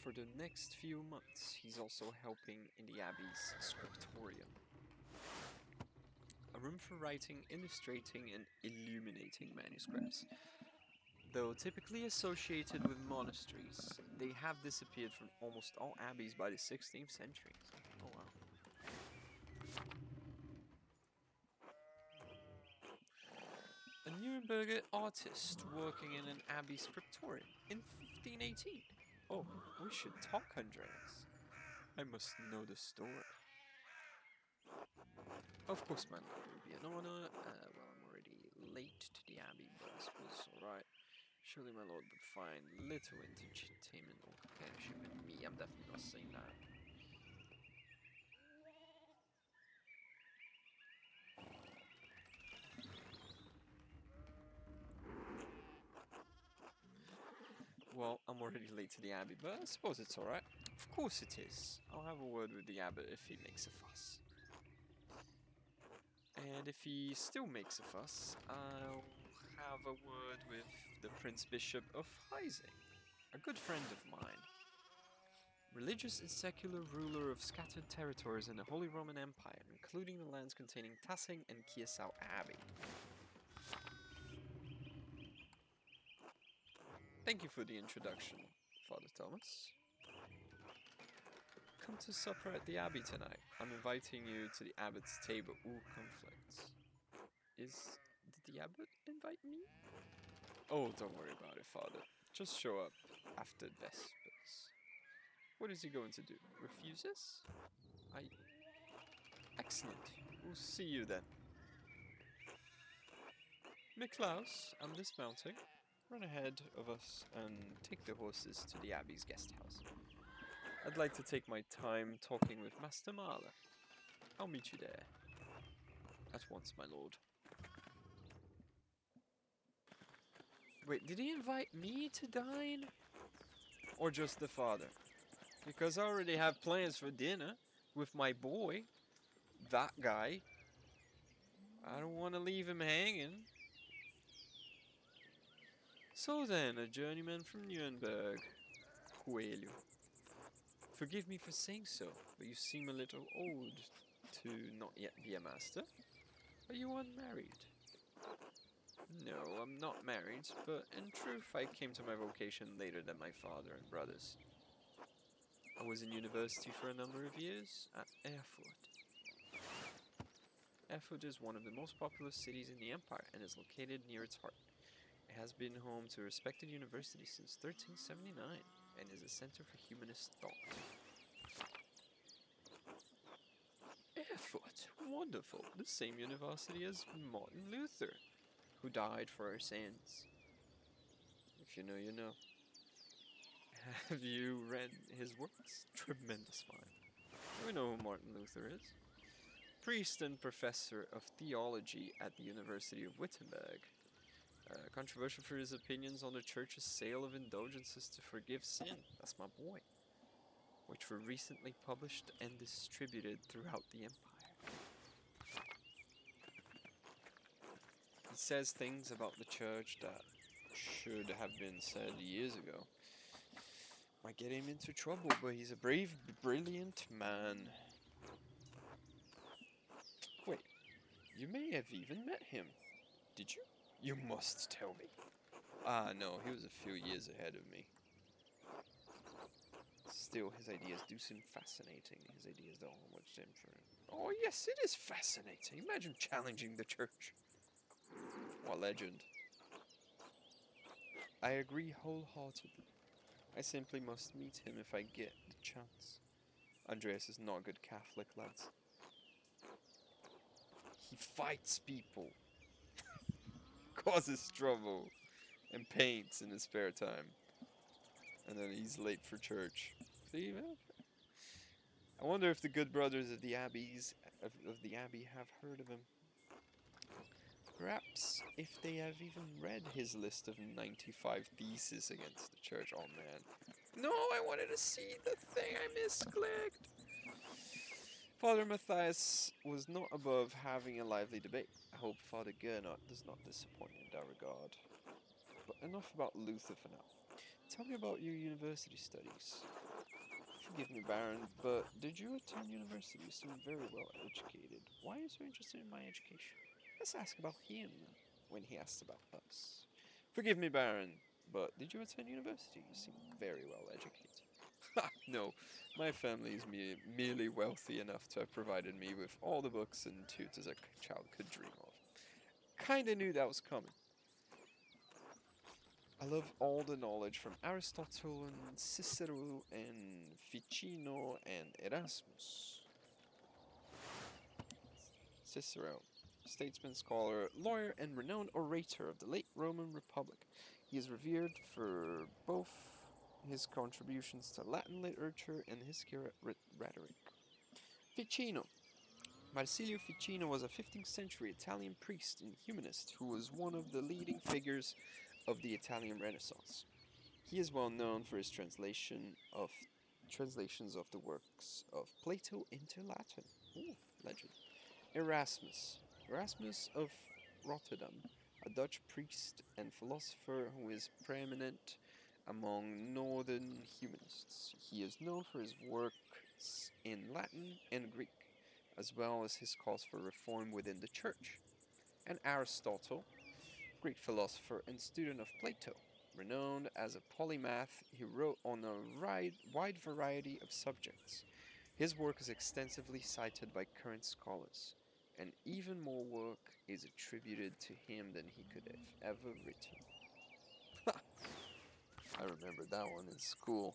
For the next few months, he's also helping in the Abbey's scriptorium. A room for writing, illustrating, and illuminating manuscripts. Though typically associated with monasteries, they have disappeared from almost all abbeys by the 16th century. Oh wow. A Nuremberg artist working in an abbey scriptorium in 1518. Oh, we should talk, Andreas. I must know the story. Of course, man, it will be an honor. Well, I'm already late to the abbey, but I suppose it's alright. Surely my lord would find little entertainment or companionship in me. I'm definitely not saying that. Well, I'm already late to the abbey, but I suppose it's alright. Of course it is. I'll have a word with the abbot if he makes a fuss. And if he still makes a fuss, I'll have a word with the Prince Bishop of Heising, a good friend of mine. Religious and secular ruler of scattered territories in the Holy Roman Empire, including the lands containing Tassing and Kiesau Abbey. Thank you for the introduction, Father Thomas. Come to supper at the Abbey tonight. I'm inviting you to the Abbot's table. Ooh, conflicts. Did the Abbot invite me? Oh, don't worry about it, Father. Just show up after Vespers. What is he going to do? Refuses? Excellent. We'll see you then. Miklaus, I'm dismounting. Run ahead of us and take the horses to the Abbey's guest house. I'd like to take my time talking with Master Mahler. I'll meet you there. At once, my lord. Wait, did he invite me to dine? Or just the father? Because I already have plans for dinner with my boy. That guy. I don't want to leave him hanging. So then, a journeyman from Nuremberg. Coelho. Forgive me for saying so, but you seem a little old to not yet be a master. Are you unmarried? No, I'm not married, but in truth I came to my vocation later than my father and brothers. I was in university for a number of years at Erfurt. Erfurt is one of the most populous cities in the empire and is located near its heart. It has been home to a respected university since 1379 and is a center for humanist thought. Erfurt, wonderful, the same university as Martin Luther, who died for our sins. If you know, you know. Have you read his works? Tremendous find. We know who Martin Luther is. Priest and professor of theology at the University of Wittenberg. Controversial for his opinions on the church's sale of indulgences to forgive sin. That's my boy. which were recently published and distributed throughout the empire. He says things about the church that should have been said years ago. Might get him into trouble, but he's a brave, brilliant man. Wait, you may have even met him. Did you? You must tell me. Ah, no, he was a few years ahead of me. Still, his ideas do seem fascinating. His ideas don't hold much different. Oh, yes, it is fascinating. Imagine challenging the church. What legend? I agree wholeheartedly. I simply must meet him if I get the chance. Andreas is not a good Catholic, lads. He fights people, causes trouble, and paints in his spare time. And then he's late for church. See, man? I wonder if the good brothers of the the abbey have heard of him. Perhaps if they have even read his list of 95 theses against the church. Oh man. No, I wanted to see the thing I misclicked. Father Matthias was not above having a lively debate. I hope Father Gernot does not disappoint in that regard. But enough about Luther for now. Tell me about your university studies. Forgive me, Baron, but did you attend university? You seem very well educated. Why are you so interested in my education? Let's ask about him when he asks about us. Forgive me, Baron, but did you attend university? You seem very well educated. Ha! No, my family is merely wealthy enough to have provided me with all the books and tutors a child could dream of. Kinda knew that was coming. I love all the knowledge from Aristotle and Cicero and Ficino and Erasmus. Cicero, statesman, scholar, lawyer, and renowned orator of the late Roman Republic. He is revered for both his contributions to Latin literature and his rhetoric. Ficino. Marsilio Ficino was a 15th century Italian priest and humanist who was one of the leading figures of the Italian Renaissance. He is well known for his translations of the works of Plato into Latin. Ooh, legend. Erasmus of Rotterdam, a Dutch priest and philosopher who is preeminent among northern humanists. He is known for his works in Latin and Greek, as well as his calls for reform within the church. And Aristotle, Greek philosopher and student of Plato. Renowned as a polymath, he wrote on a wide variety of subjects. His work is extensively cited by current scholars, and even more work is attributed to him than he could have ever written. I remember that one in school.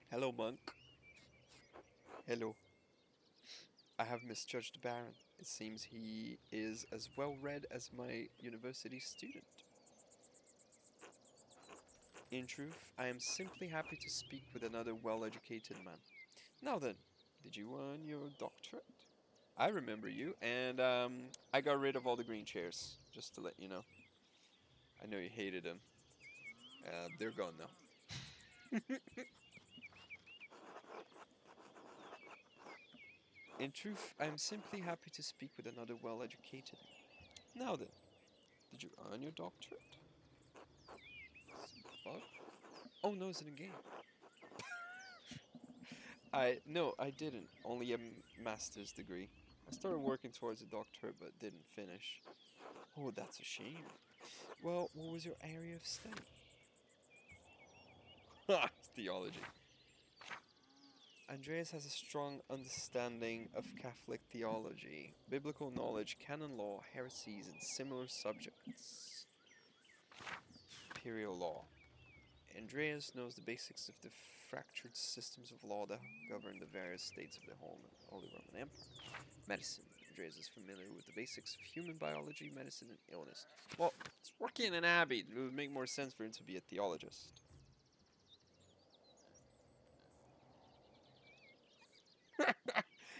Hello, monk. Hello. I have misjudged the Baron. It seems he is as well read as my university student. In truth, I am simply happy to speak with another well-educated man. Now then, did you earn your doctorate? I remember you, and I got rid of all the green chairs, just to let you know. I know you hated them. They're gone now. In truth, I am simply happy to speak with another well-educated man. Now then, did you earn your doctorate? What? Oh no, it's in a game. No, I didn't. Only a master's degree. I started working towards a doctorate but didn't finish. Oh, that's a shame. Well, what was your area of study? Ha! Theology. Andreas has a strong understanding of Catholic theology, biblical knowledge, canon law, heresies, and similar subjects. Imperial law. Andreas knows the basics of the fractured systems of law that govern the various states of the Holy Roman Empire. Medicine. Andreas is familiar with the basics of human biology, medicine, and illness. Well, he's working in an abbey. It would make more sense for him to be a theologist.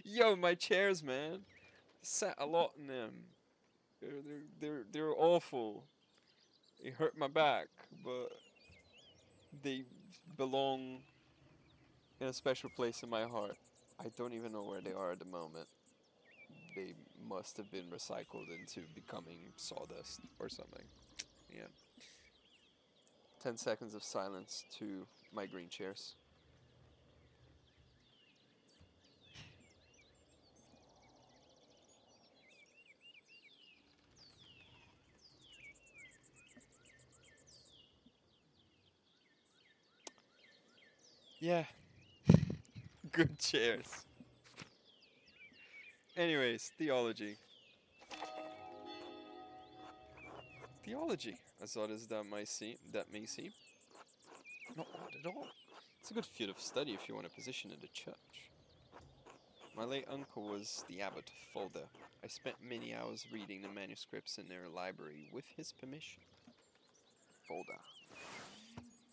Yo, my chairs, man. Sat a lot in them. They're awful. It hurt my back, but They belong in a special place in my heart. I don't even know where they are at the moment. They must have been recycled into becoming sawdust or something. Yeah. 10 seconds of silence to my green chairs. Yeah, good chairs. Anyways, theology. Theology, as odd as that may seem, not odd at all. It's a good field of study if you want a position in the church. My late uncle was the abbot of Fulda. I spent many hours reading the manuscripts in their library with his permission. Fulda.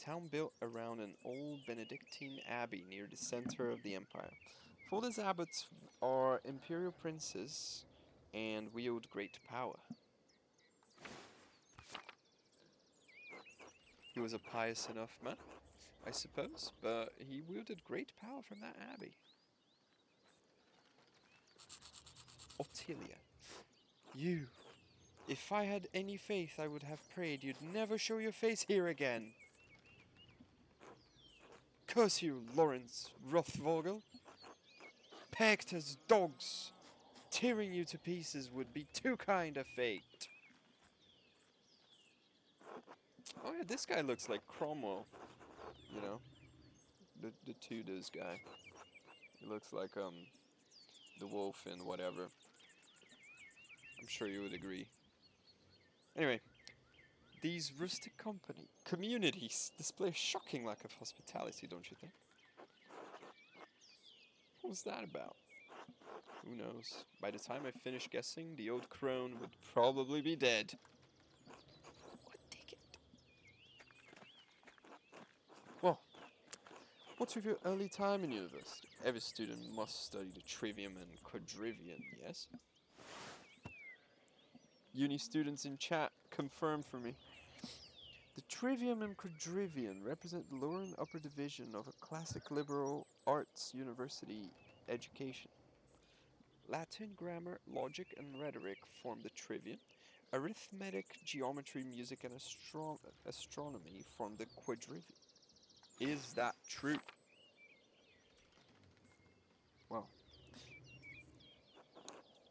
Town built around an old Benedictine abbey near the center of the empire. Fulda's abbots are imperial princes and wield great power. He was a pious enough man, I suppose, but he wielded great power from that abbey. Ottilia, you. If I had any faith, I would have prayed you'd never show your face here again. Curse you, Lawrence Rothvogel. Pecked as dogs. Tearing you to pieces would be too kind a fate. Oh yeah, this guy looks like Cromwell. You know, the Tudors guy. He looks like the wolf in whatever. I'm sure you would agree. Anyway, these rustic communities display a shocking lack of hospitality, don't you think? What was that about? Who knows? By the time I finish guessing, the old crone would probably be dead. What ticket? Well, what's with your early time in university? Every student must study the trivium and quadrivium, yes? Uni students in chat confirm for me. The trivium and quadrivium represent the lower and upper division of a classic liberal arts university education. Latin, grammar, logic, and rhetoric form the trivium. Arithmetic, geometry, music, and astronomy form the quadrivium. Is that true? Well,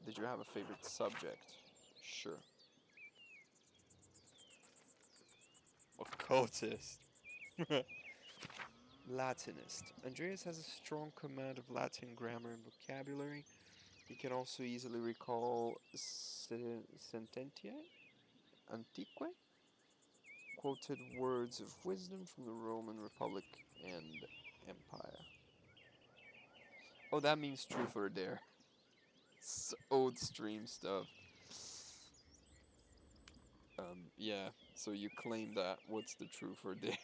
did you have a favorite subject? Sure. Occultist. Latinist. Andreas has a strong command of Latin grammar and vocabulary. He can also easily recall sententiae, antique, quoted words of wisdom from the Roman Republic and Empire. Oh, that means truth or dare. It's old stream stuff. Yeah, so you claim that. What's the truth or dare?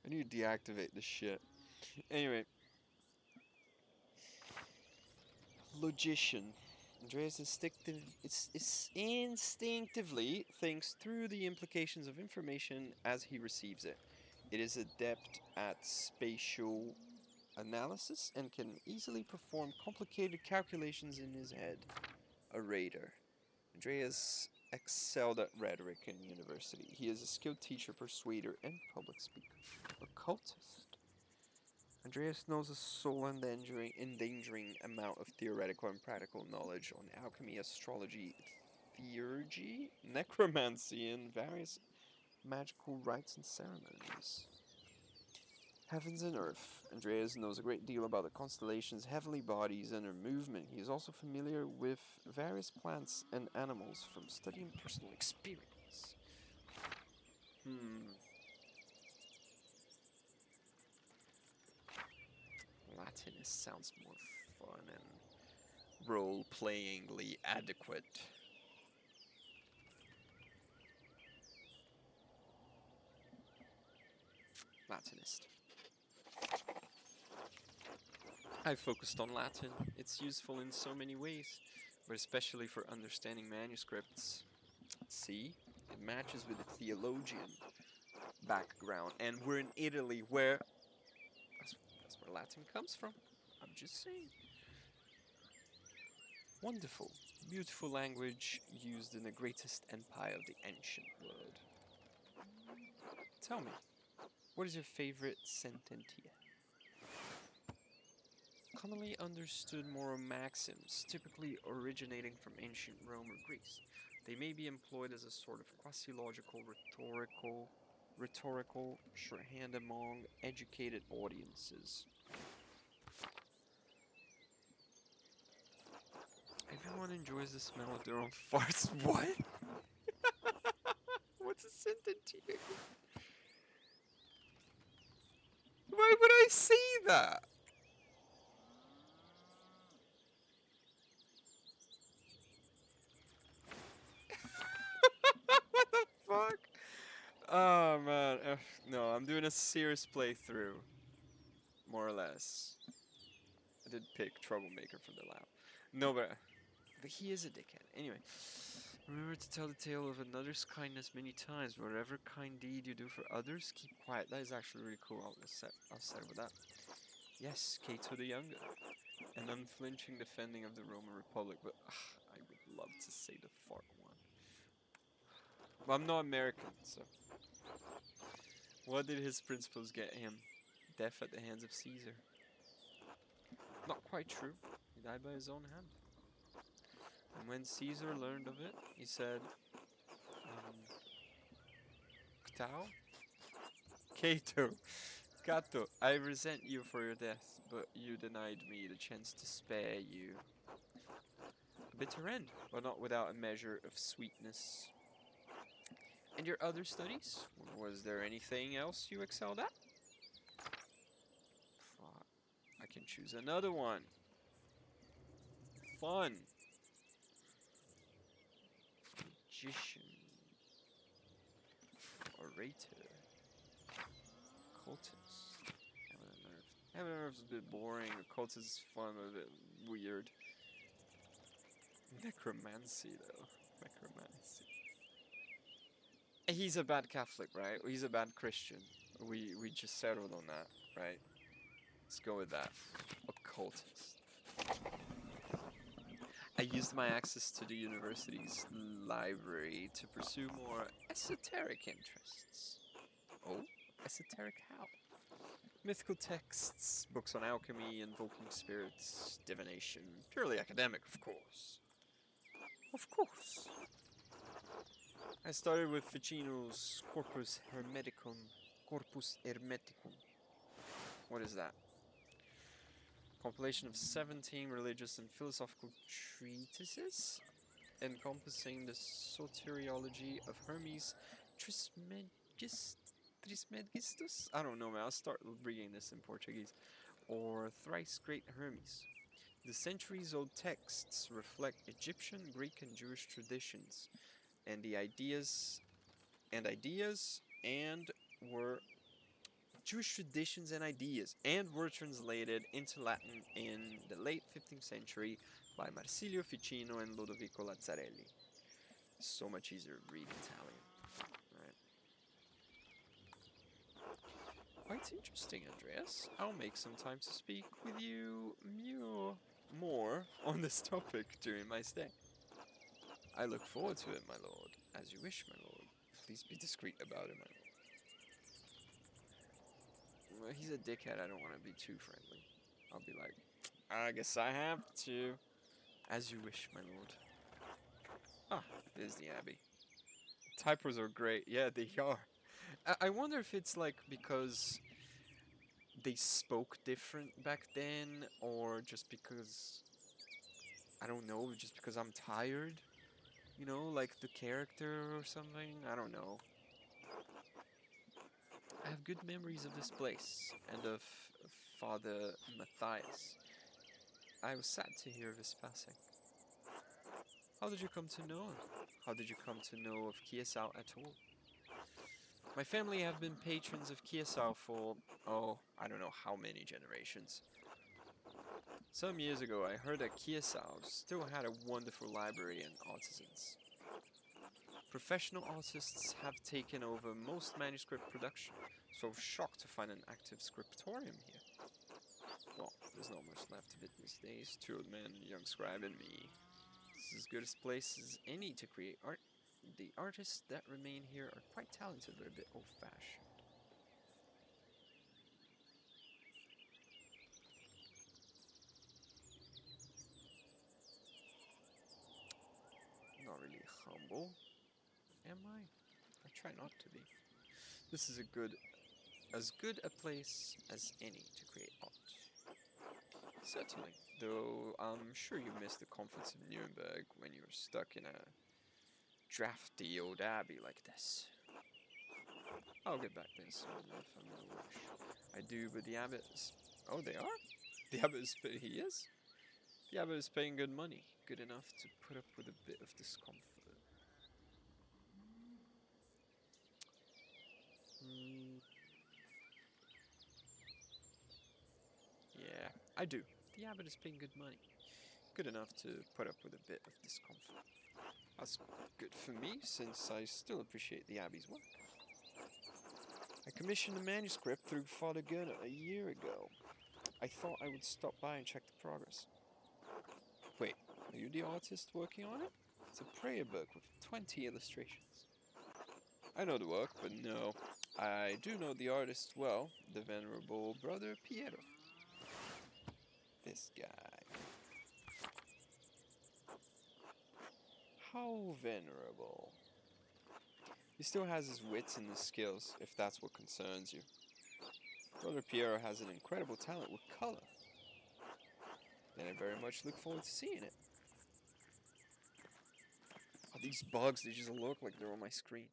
I need to deactivate this shit. Anyway, logician. Andreas instinctively thinks through the implications of information as he receives it. It is adept at spatial analysis and can easily perform complicated calculations in his head. A raider. Andreas excelled at rhetoric in university. He is a skilled teacher, persuader, and public speaker. Occultist. Andreas knows a soul-endangering amount of theoretical and practical knowledge on alchemy, astrology, theurgy, necromancy, and various magical rites and ceremonies. Heavens and Earth. Andreas knows a great deal about the constellations, heavenly bodies, and their movement. He is also familiar with various plants and animals from studying personal experience. Latinist sounds more fun and role-playingly adequate. Latinist. I focused on Latin. It's useful in so many ways, but especially for understanding manuscripts. See? It matches with the theologian background. And we're in Italy, where that's where Latin comes from. I'm just saying. Wonderful, beautiful language used in the greatest empire of the ancient world. Tell me, what is your favorite sententia? Commonly understood moral maxims, typically originating from ancient Rome or Greece. They may be employed as a sort of quasi-logical, rhetorical shorthand among educated audiences. Everyone enjoys the smell of their own farts. What? What's a sententia? Why would I say that? What the fuck? Oh man, no, I'm doing a serious playthrough, more or less. I did pick Troublemaker for the lab. No, but he is a dickhead. Anyway, remember to tell the tale of another's kindness many times. Whatever kind deed you do for others, keep quiet. That is actually really cool. I'll set with that. Yes, Cato the Younger. An unflinching defending of the Roman Republic, but I would love to say the fart one. But I'm not American, so. What did his principles get him? Death at the hands of Caesar. Not quite true. He died by his own hand. And when Caesar learned of it, he said, Ctao? Cato, Cato, I resent you for your death, but you denied me the chance to spare you. A bitter end, but not without a measure of sweetness. And your other studies? Was there anything else you excelled at? Fuck. I can choose another one. Fun. Magician. Orator. Cultist. Heaven and Earth is a bit boring. Occultist is fun, but a bit weird. Necromancy, though. Necromancy. He's a bad Catholic, right? He's a bad Christian. We just settled on that, right? Let's go with that. Occultist. I used my access to the university's library to pursue more esoteric interests. Oh, esoteric how? Mythical texts, books on alchemy, invoking spirits, divination. Purely academic, of course. Of course. I started with Ficino's Corpus Hermeticum. Corpus Hermeticum. What is that? Compilation of 17 religious and philosophical treatises encompassing the soteriology of Hermes Trismegistus? I don't know, man. I'll start reading this in Portuguese. Or Thrice Great Hermes. The centuries-old texts reflect Egyptian, Greek, and Jewish traditions, and were Jewish traditions and ideas, and were translated into Latin in the late 15th century by Marsilio Ficino and Lodovico Lazzarelli. So much easier to read Italian, right? Quite interesting, Andreas. I'll make some time to speak with you more on this topic during my stay. I look forward to it, my lord. As you wish, my lord. Please be discreet about it, my lord. Well, he's a dickhead. I don't want to be too friendly. I'll be like, I guess I have to. As you wish, my lord. Ah, there's the Abbey. Typos are great. Yeah, they are. I wonder if it's like because they spoke different back then, or just because, I don't know, just because I'm tired. You know, like the character or something. I don't know. I have good memories of this place and of Father Matthias. I was sad to hear of his passing. How did you come to know him? How did you come to know of Chiesau at all? My family have been patrons of Chiesau for, I don't know how many generations. Some years ago I heard that Chiesau still had a wonderful library and artisans. Professional artists have taken over most manuscript production, so I was shocked to find an active scriptorium here. Well, there's not much left of it these days. Two old men, a young scribe, and me. It's as good a place as any to create art. The artists that remain here are quite talented, but a bit old-fashioned. Not really humble, am I? I try not to be. This is as good a place as any to create art. Certainly, though I'm sure you miss the comforts of Nuremberg when you're stuck in a drafty old abbey like this. I'll get back there soon if I'm in a rush. I do, but the abbot is... Oh, they are? The abbot is... He is? The abbot is paying good money. Good enough to put up with a bit of discomfort. Hmm. Yeah, I do. The abbot is paying good money. Good enough to put up with a bit of discomfort. That's good for me, since I still appreciate the abbey's work. I commissioned a manuscript through Father Gunnar a year ago. I thought I would stop by and check the progress. Wait, are you the artist working on it? It's a prayer book with 20 illustrations. I know the work, but no. I do know the artist well, the venerable brother Piero. This guy. How venerable. He still has his wits and his skills, if that's what concerns you. Brother Piero has an incredible talent with color. And I very much look forward to seeing it. Oh, these bugs, they just look like they're on my screen.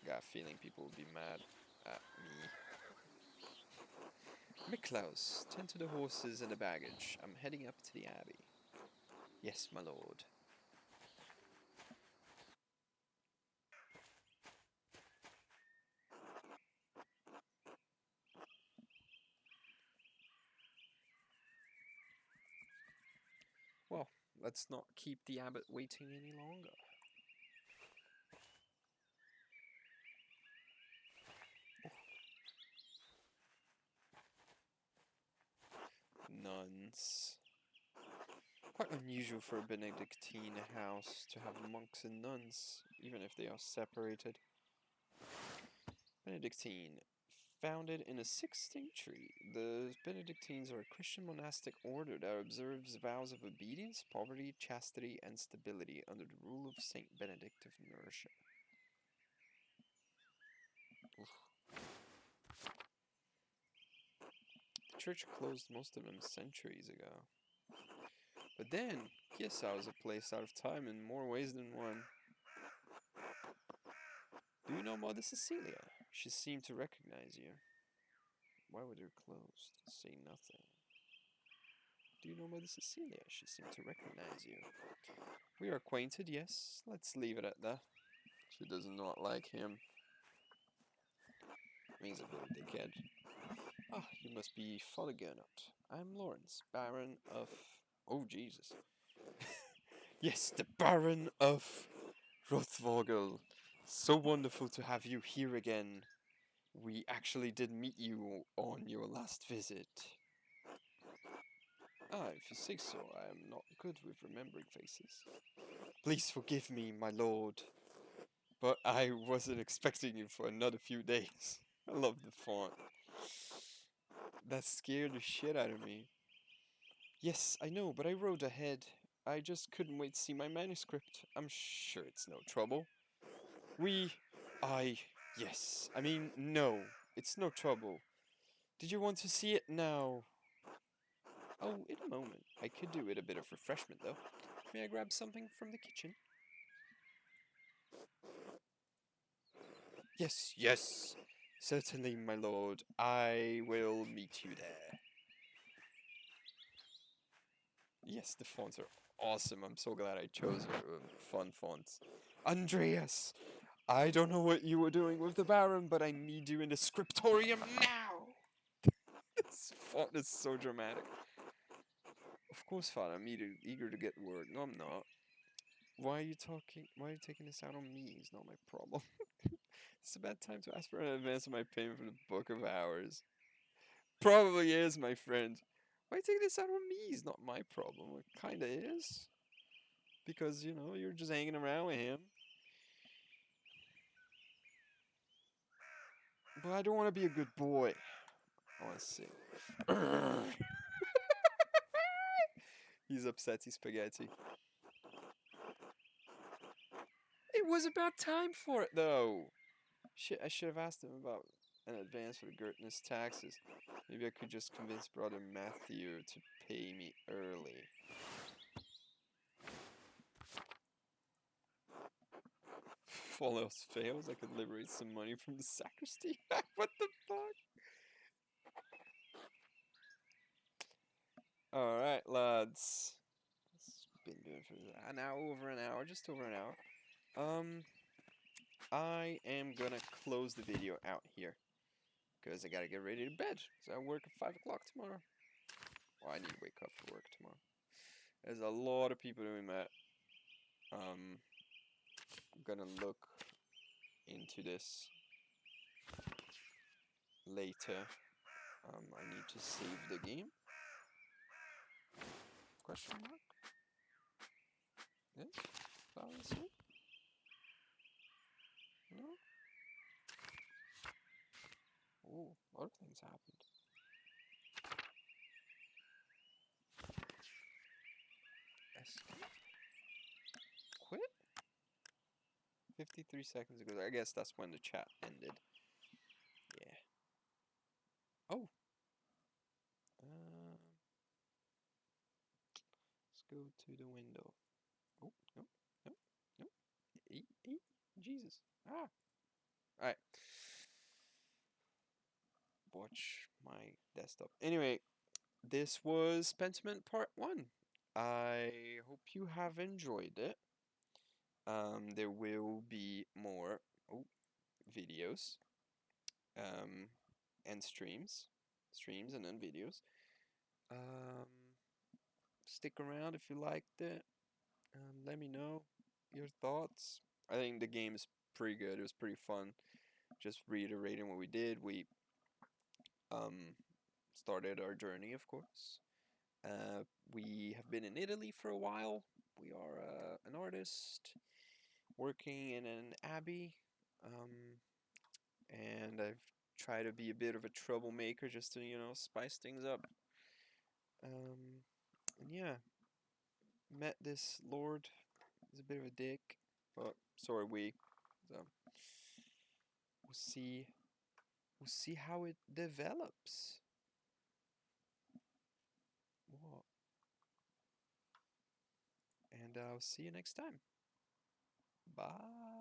I got a feeling people will be mad at me. Miklaus, tend to the horses and the baggage. I'm heading up to the abbey. Yes, my lord. Well, let's not keep the abbot waiting any longer. Nuns. Quite unusual for a Benedictine house to have monks and nuns, even if they are separated. Benedictine. Founded in the 6th century, the Benedictines are a Christian monastic order that observes vows of obedience, poverty, chastity, and stability under the rule of Saint Benedict of Nursia. The church closed most of them centuries ago. But then, Kiesa was a place out of time in more ways than one. Do you know Mother Cecilia? She seemed to recognize you. Why were they closed? Say nothing. Do you know Mother Cecilia? She seemed to recognize you. We are acquainted, yes. Let's leave it at that. She does not like him. He's a bit of a dickhead. Ah, you must be Father Gernot. I'm Lawrence, Baron of... Oh, Jesus. Yes, the Baron of Rothvogel. So wonderful to have you here again. We actually did meet you on your last visit. Ah, if you say so, I am not good with remembering faces. Please forgive me, my lord. But I wasn't expecting you for another few days. I love the font. That scared the shit out of me. Yes, I know, but I wrote ahead. I just couldn't wait to see my manuscript. I'm sure it's no trouble. Yes. I mean, no. It's no trouble. Did you want to see it now? Oh, in a moment. I could do with a bit of refreshment, though. May I grab something from the kitchen? Yes, yes. Certainly, my lord. I will meet you there. Yes, the fonts are awesome. I'm so glad I chose fun fonts. Andreas! I don't know what you were doing with the Baron, but I need you in the scriptorium now! This font is so dramatic. Of course, Father, I'm eager to get to work. No, I'm not. Why are you talking? Why are you taking this out on me? It's not my problem. It's a bad time to ask for an advance of my payment for the Book of Hours. Probably is, my friend. Why are you taking this out on me? It's not my problem. It kinda is. Because, you know, you're just hanging around with him. But I don't want to be a good boy. I want to sing. He's upsetty spaghetti. It was about time for it, though. Shit, I should have asked him about an advance for the Gertness taxes. Maybe I could just convince brother Matthew to pay me early. If all else fails, I could liberate some money from the sacristy. What the fuck? Alright, lads. It's been doing for an hour, over an hour, just over an hour. I am gonna close the video out here. Because I gotta get ready to bed. So I work at 5 o'clock tomorrow. Well, I need to wake up for work tomorrow. There's a lot of people doing that. I'm gonna look into this later. I need to save the game. Question mark? Yes? Obviously? No? Oh, a lot of things happened. Escape? Quit? 53 seconds ago. I guess that's when the chat ended. Yeah. Oh. Let's go to the window. Oh, no, no, no. Jesus. Ah. Alright. Watch my desktop. Anyway, this was Pentiment Part 1. I hope you have enjoyed it. There will be more videos and streams and then videos. Stick around if you liked it. Let me know your thoughts. I think the game is pretty good. It was pretty fun. Just reiterating what we did. We started our journey, of course. We have been in Italy for a while. We are an artist working in an abbey, and I've tried to be a bit of a troublemaker just to, you know, spice things up. And yeah, met this lord. He's a bit of a dick, but so are we. So we'll see. We'll see how it develops. What? And I'll see you next time. Bye.